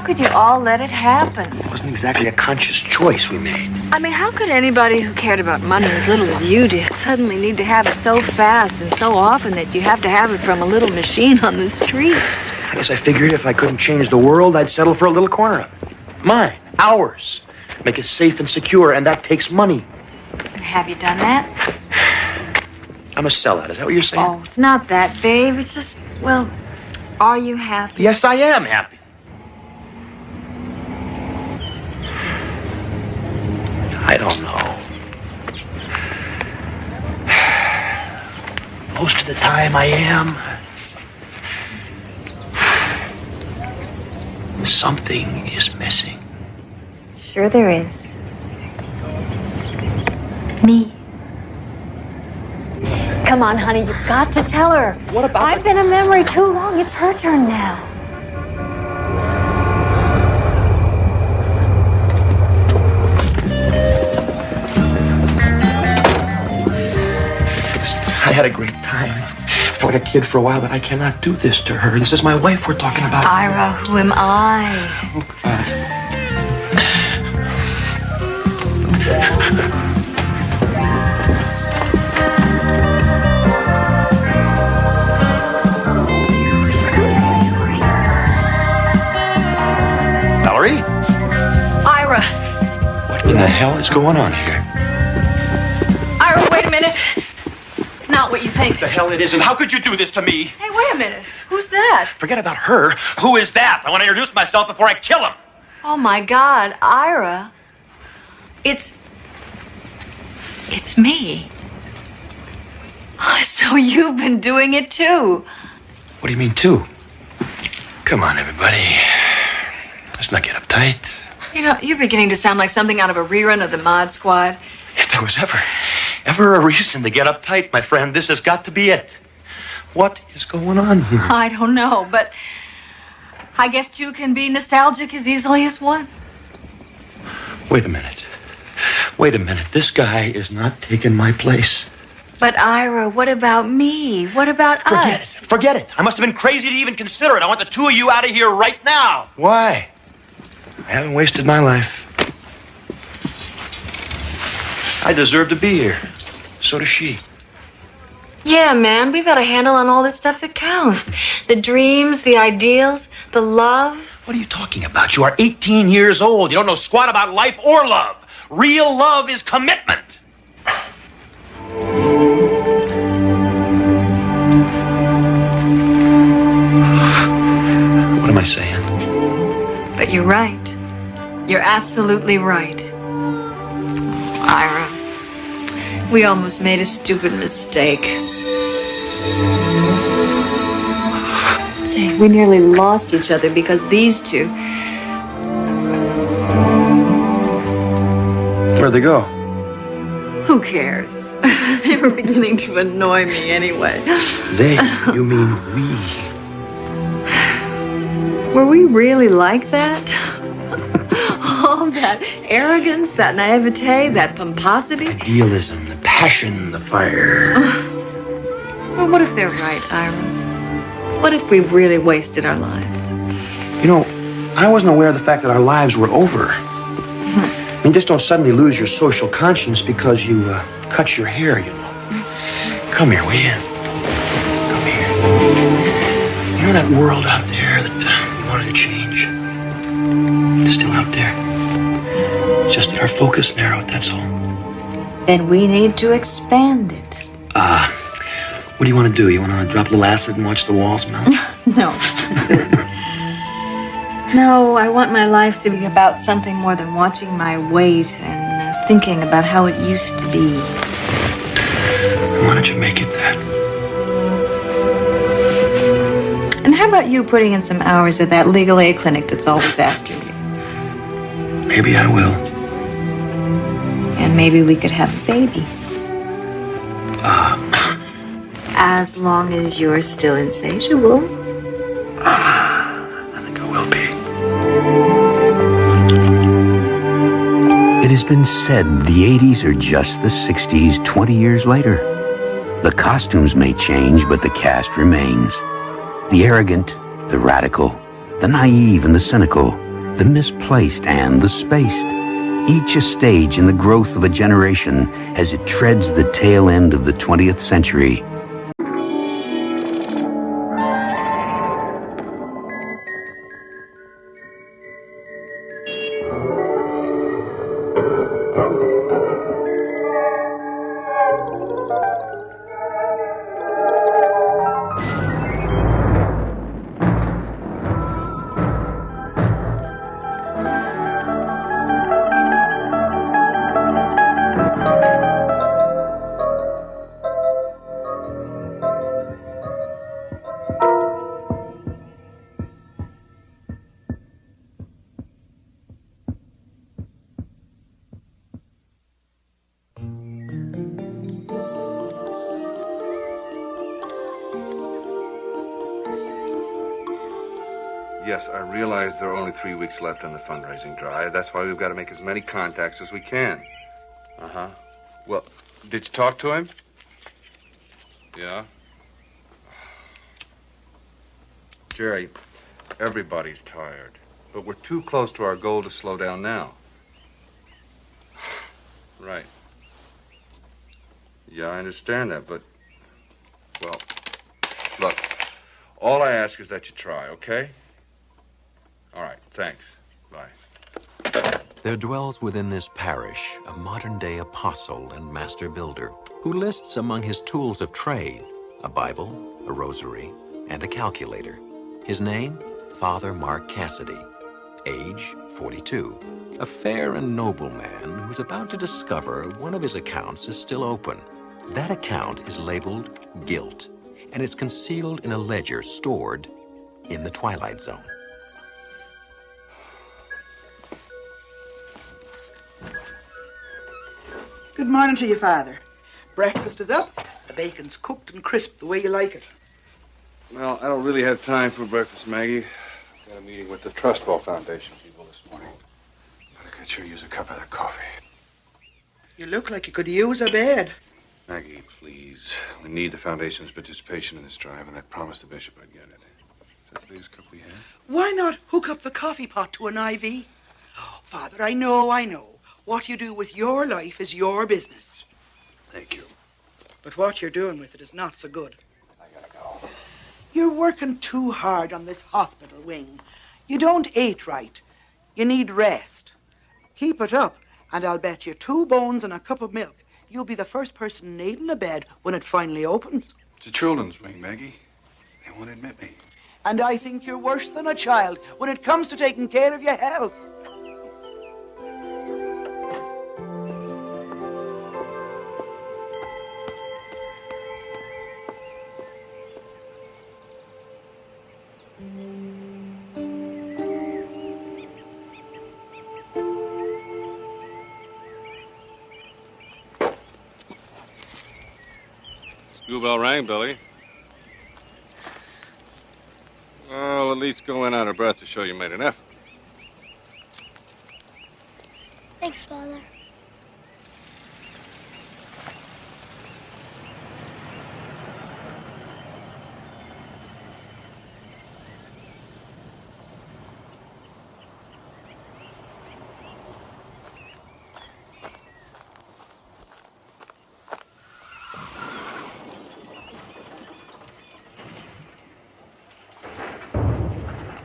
could you all let it happen? It wasn't exactly a conscious choice we made. I mean, how could anybody who cared about money as little as you did suddenly need to have it so fast and so often that you have to have it from a little machine on the street? I guess I figured if I couldn't change the world, I'd settle for a little corner of it. Mine, ours. Make it safe and secure, and that takes money. And have you done that? I'm a sellout. Is that what you're saying? Oh, it's not that, babe. It's just, well, are you happy? Yes, I am happy. I don't know. Most of the time I am. Something is missing. Sure there is. Me. Come on, honey, you've got to tell her. What about I've been a memory too long. It's her turn now. I had a great time. I felt like a kid for a while, but I cannot do this to her. This is my wife we're talking about. Ira, who am I? Oh, God. Valerie? Ira. What in the hell is going on here? Ira, wait a minute. It's not what you think. What the hell it isn't? How could you do this to me? Hey, wait a minute. Who's that? Forget about her. Who is that? I want to introduce myself before I kill him. Oh, my God. Ira. It's me. Oh, so you've been doing it, too. What do you mean, too? Come on, everybody. Let's not get uptight. You know, you're beginning to sound like something out of a rerun of the Mod Squad. If there was ever a reason to get uptight, my friend, this has got to be it. What is going on here? I don't know, but I guess two can be nostalgic as easily as one. Wait a minute. Wait a minute. This guy is not taking my place. But Ira, what about me? What about us? Forget it. I must have been crazy to even consider it. I want the two of you out of here right now. Why? I haven't wasted my life. I deserve to be here. So does she. Yeah, man, we've got a handle on all this stuff that counts. The dreams, the ideals, the love. What are you talking about? You are 18 years old. You don't know squat about life or love. Real love is commitment. What am I saying? But you're right. You're absolutely right. Ira, we almost made a stupid mistake. Say, we nearly lost each other because these two. Where'd they go? Who cares? They were beginning to annoy me anyway. They? You mean we? Were we really like that? All that arrogance, that naivete, that pomposity. Idealism, the passion, the fire. Well, what if they're right, Ira? What if we really wasted our lives? You know, I wasn't aware of the fact that our lives were over. I mean, just don't suddenly lose your social conscience because you cut your hair, you know. Come here, will you? Come here. You know that world out there that you wanted to change? It's still out there. It's just that our focus narrowed, that's all. Then we need to expand it. What do you want to do? You want to drop a little acid and watch the walls melt? No. No, I want my life to be about something more than watching my weight and thinking about how it used to be. Why don't you make it that? And how about you putting in some hours at that legal aid clinic that's always after you? Maybe I will. And maybe we could have a baby. As long as you're still insatiable. I think I will be. It has been said the 80s are just the 60s 20 years later. The costumes may change, but the cast remains. The arrogant, the radical, the naive, and the cynical the misplaced, and the spaced. Each a stage in the growth of a generation as it treads the tail end of the 20th century. Yes, I realize there are only 3 weeks left on the fundraising drive. That's why we've got to make as many contacts as we can. Uh-huh. Well, did you talk to him? Yeah? Jerry, everybody's tired. But we're too close to our goal to slow down now. Right. Yeah, I understand that, but... Well, look, all I ask is that you try, okay? All right, thanks. Bye. There dwells within this parish a modern-day apostle and master builder who lists among his tools of trade a Bible, a rosary, and a calculator. His name, Father Mark Cassidy. Age, 42. A fair and noble man who's about to discover one of his accounts is still open. That account is labeled Guilt, and it's concealed in a ledger stored in the Twilight Zone. Good morning to you, Father. Breakfast is up. The bacon's cooked and crisp the way you like it. Well, I don't really have time for breakfast, Maggie. I've got a meeting with the Trust Fall Foundation people this morning. But I could sure use a cup of that coffee. You look like you could use a bed. Maggie, please. We need the Foundation's participation in this drive, and I promised the bishop I'd get it. Is that the biggest cup we have? Why not hook up the coffee pot to an IV? Oh, Father, I know. What you do with your life is your business. Thank you. But what you're doing with it is not so good. I gotta go. You're working too hard on this hospital wing. You don't eat right. You need rest. Keep it up, and I'll bet you 2 bones and a cup of milk you'll be the first person needing a bed when it finally opens. It's a children's wing, Maggie. They won't admit me. And I think you're worse than a child when it comes to taking care of your health. School bell rang, Billy. Well, at least go in out of breath to show you made an effort. Thanks, Father.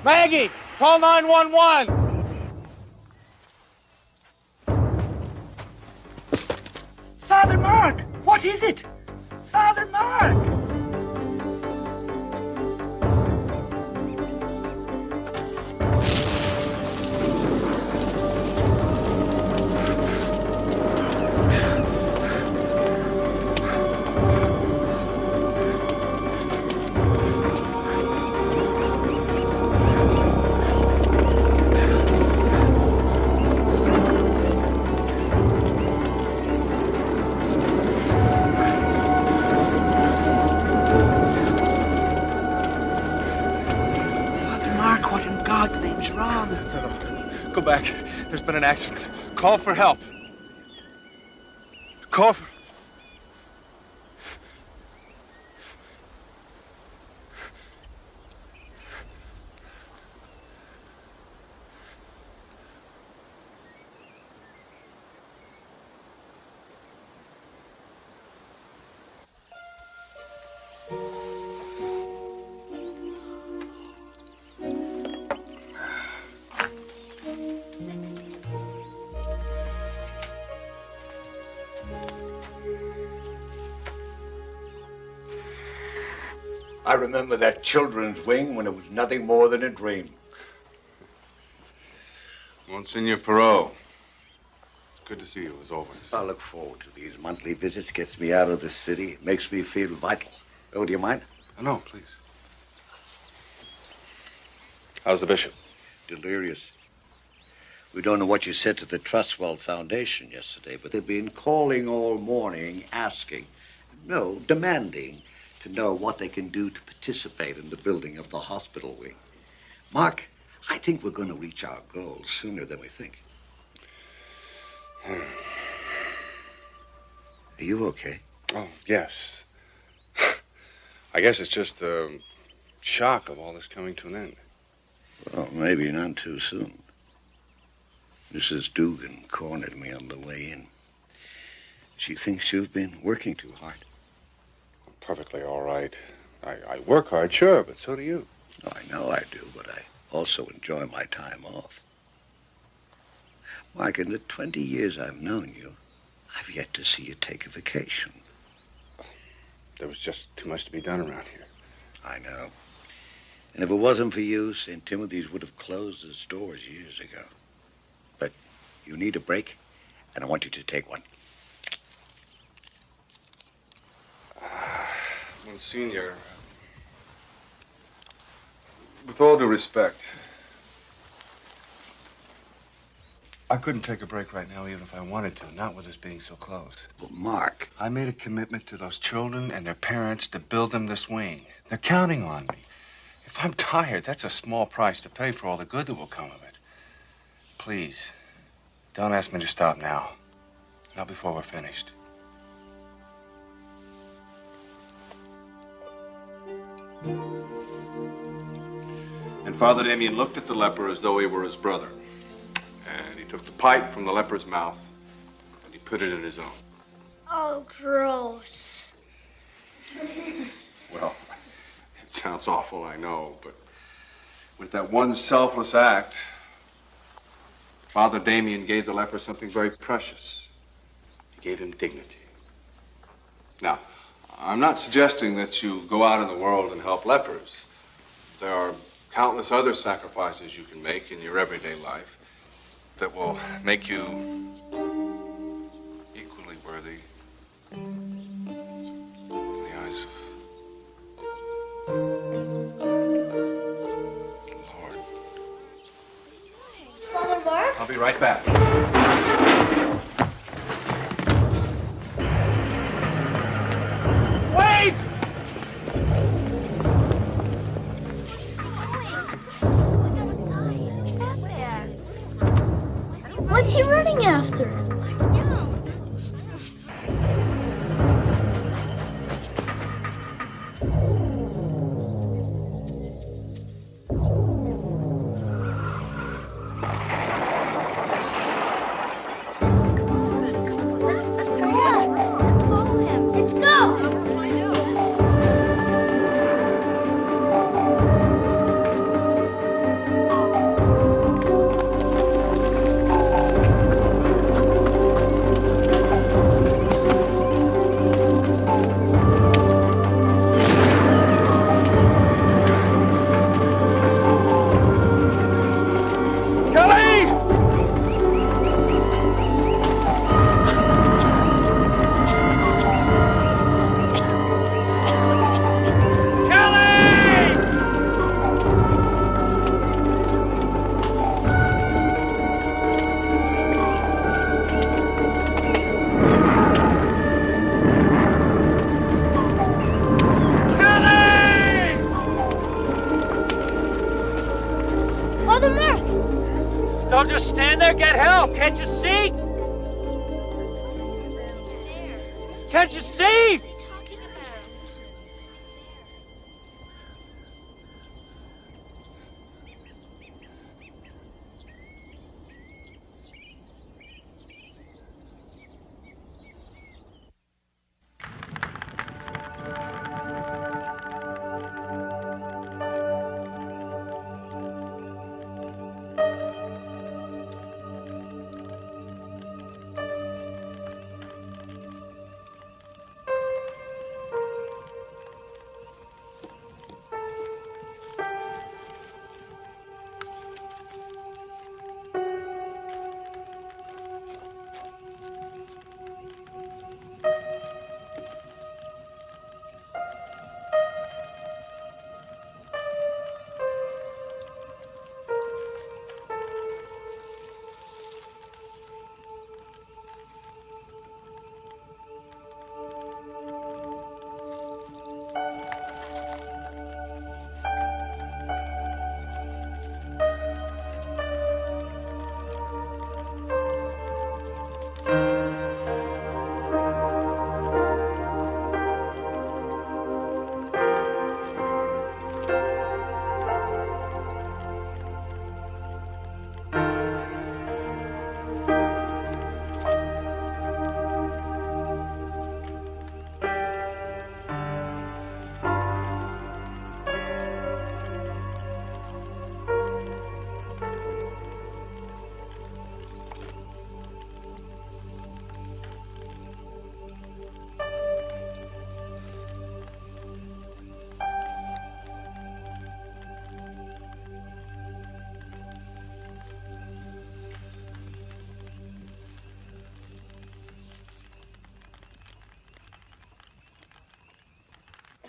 Maggie, call 911. Father Mark, what is it? Father Mark! Go back. There's been an accident. Call for help. Call for... I remember that children's wing when it was nothing more than a dream. Monsignor Perot. It's good to see you, as always. I look forward to these monthly visits. Gets me out of the city. Makes me feel vital. Oh, do you mind? No, please. How's the bishop? Delirious. We don't know what you said to the Trustwell Foundation yesterday, but they've been calling all morning, asking, no, demanding to know what they can do to participate in the building of the hospital wing. Mark, I think we're going to reach our goals sooner than we think. Are you okay? Oh, yes. I guess it's just the shock of all this coming to an end. Well, maybe none too soon. Mrs. Dugan cornered me on the way in. She thinks you've been working too hard. Perfectly all right. I work hard, sure, but so do you. Oh, I know I do, but I also enjoy my time off. Mark, in the 20 years I've known you, I've yet to see you take a vacation. There was just too much to be done around here. I know. And if it wasn't for you, St. Timothy's would have closed its doors years ago. But you need a break, and I want you to take one. Monsignor, with all due respect, I couldn't take a break right now even if I wanted to, not with us being so close. But Mark, I made a commitment to those children and their parents to build them this wing. They're counting on me. If I'm tired, that's a small price to pay for all the good that will come of it. Please, don't ask me to stop now. Not before we're finished. And Father Damien looked at the leper as though he were his brother. And he took the pipe from the leper's mouth and he put it in his own. Oh, gross. Well, it sounds awful, I know, but with that one selfless act, Father Damien gave the leper something very precious. He gave him dignity. Now, I'm not suggesting that you go out in the world and help lepers. There are countless other sacrifices you can make in your everyday life that will make you equally worthy in the eyes of Lord. Father Mark? I'll be right back. Wait! What's he running after? Let's go! Father Mark! Don't just stand there, get help! Can't you see? Can't you see?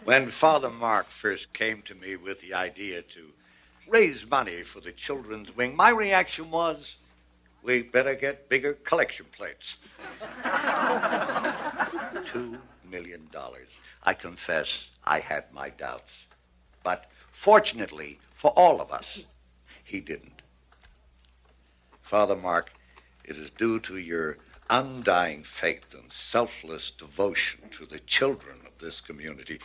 When Father Mark first came to me with the idea to raise money for the children's wing, my reaction was, we better get bigger collection plates. $2 million. I confess I had my doubts. But fortunately for all of us, he didn't. Father Mark, it is due to your undying faith and selfless devotion to the children of this community,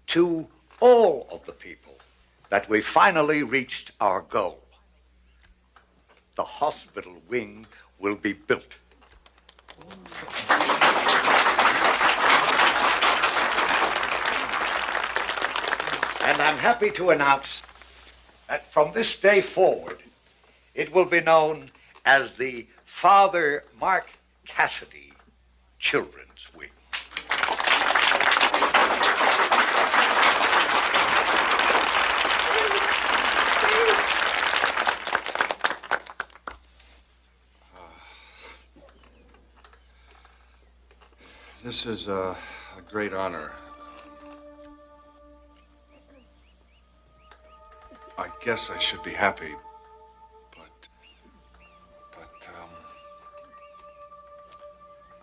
to all of the people, that we finally reached our goal. The hospital wing will be built. And I'm happy to announce that from this day forward, it will be known as the Father Mark Cassidy Children's Wing. This is a great honor. I guess I should be happy, but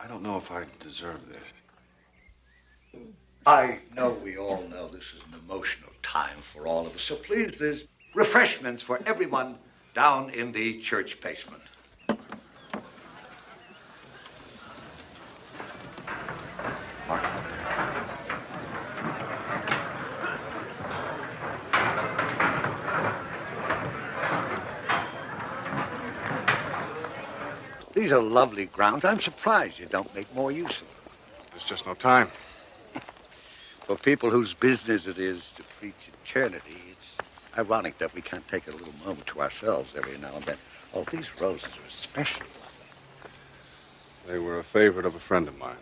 I don't know if I deserve this. I know we all know this is an emotional time for all of us, so please, there's refreshments for everyone down in the church basement. Mark. These are lovely grounds. I'm surprised you don't make more use of them. There's just no time. For people whose business it is to preach eternity, it's ironic that we can't take a little moment to ourselves every now and then. Oh, these roses are special. They were a favorite of a friend of mine.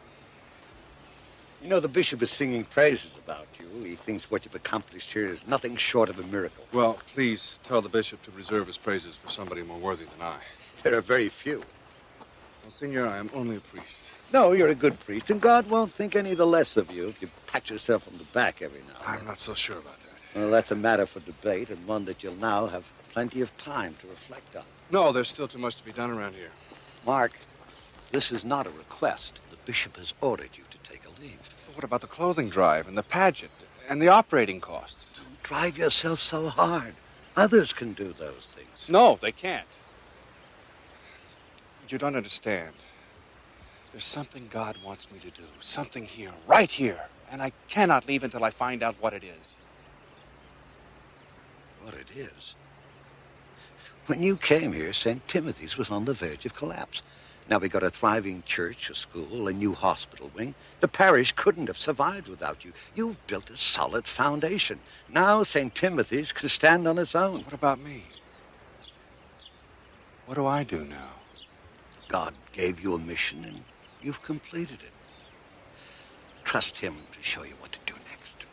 You know, the bishop is singing praises about you. He thinks what you've accomplished here is nothing short of a miracle. Well, please tell the bishop to reserve his praises for somebody more worthy than I. There are very few. Well, Senor, I am only a priest. No, you're a good priest, and God won't think any the less of you if you pat yourself on the back every now and then. I'm not so sure about that. Well, that's a matter for debate, and one that you'll now have plenty of time to reflect on. No, there's still too much to be done around here. Mark, this is not a request. The bishop has ordered you to take a leave. But what about the clothing drive and the pageant and the operating costs? Don't drive yourself so hard. Others can do those things. No, they can't. You don't understand. There's something God wants me to do. Something here, right here. And I cannot leave until I find out what it is. What it is? When you came here, St. Timothy's was on the verge of collapse. Now we got a thriving church, a school, a new hospital wing. The parish couldn't have survived without you. You've built a solid foundation. Now St. Timothy's can stand on its own. What about me? What do I do now? God gave you a mission, and you've completed it. Trust him to show you what to do next.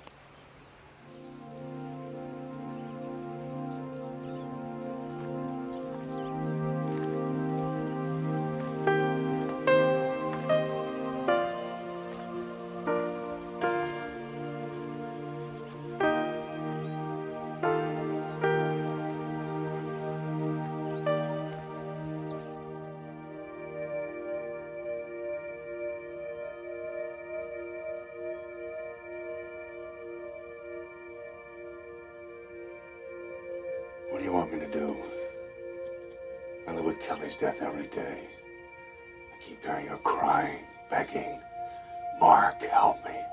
What do you want me to do? I live with Kelly's death every day. I keep hearing her crying, begging, Mark, help me. It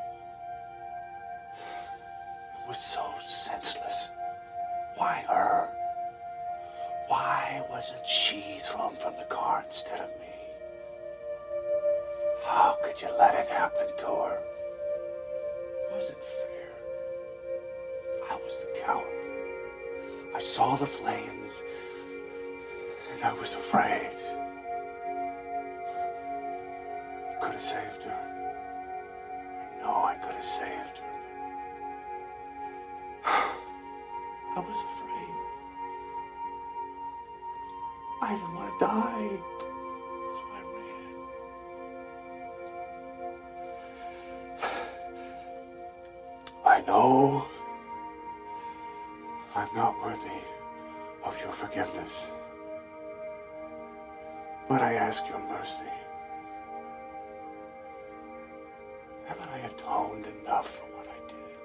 was so senseless. Why her? Why wasn't she thrown from the car instead of me? How could you let it happen to her? It wasn't fair. I was the coward. I saw the flames, and I was afraid. You could have saved her. I know I could have saved her, but I was afraid. I didn't want to die, so I ran. I know I'm not worthy of your forgiveness, but I ask your mercy. Haven't I atoned enough for what I did?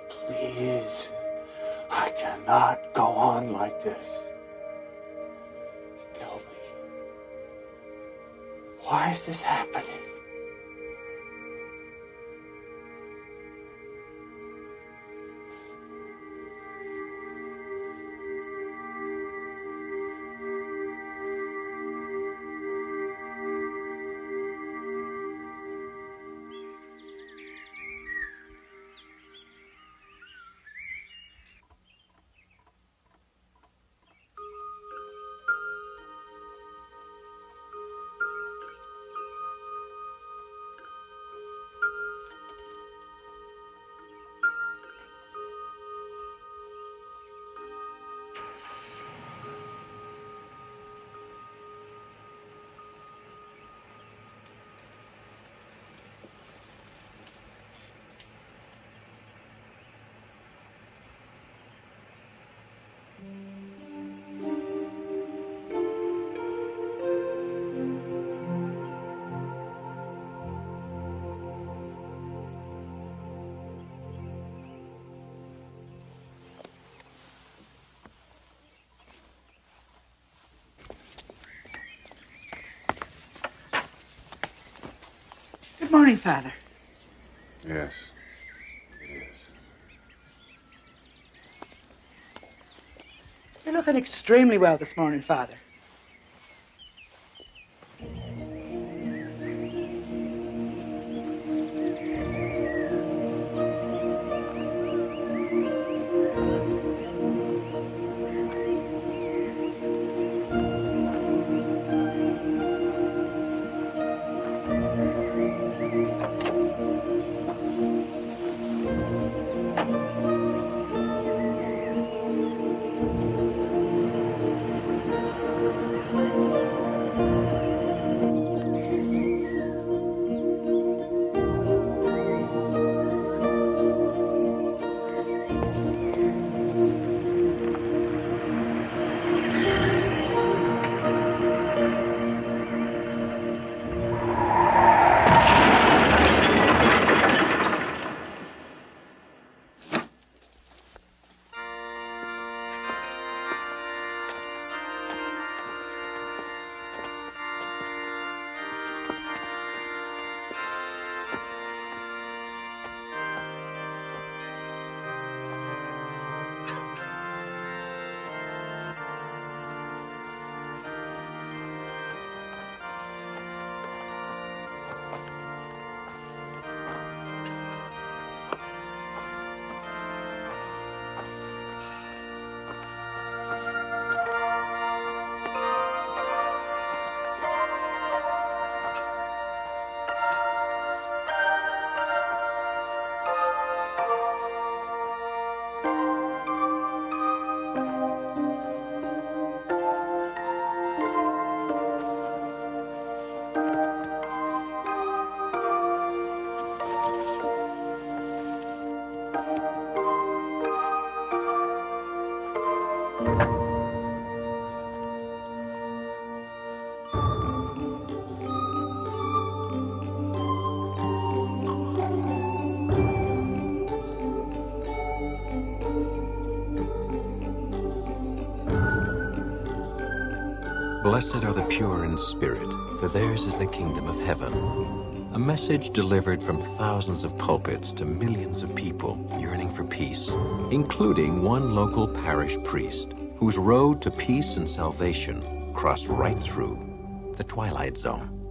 Please, I cannot go on like this. Tell me, why is this happening? Good morning, Father. Yes, it is. You're looking extremely well this morning, Father. Blessed are the pure in spirit, for theirs is the kingdom of heaven. A message delivered from thousands of pulpits to millions of people yearning for peace, including one local parish priest whose road to peace and salvation crossed right through the Twilight Zone.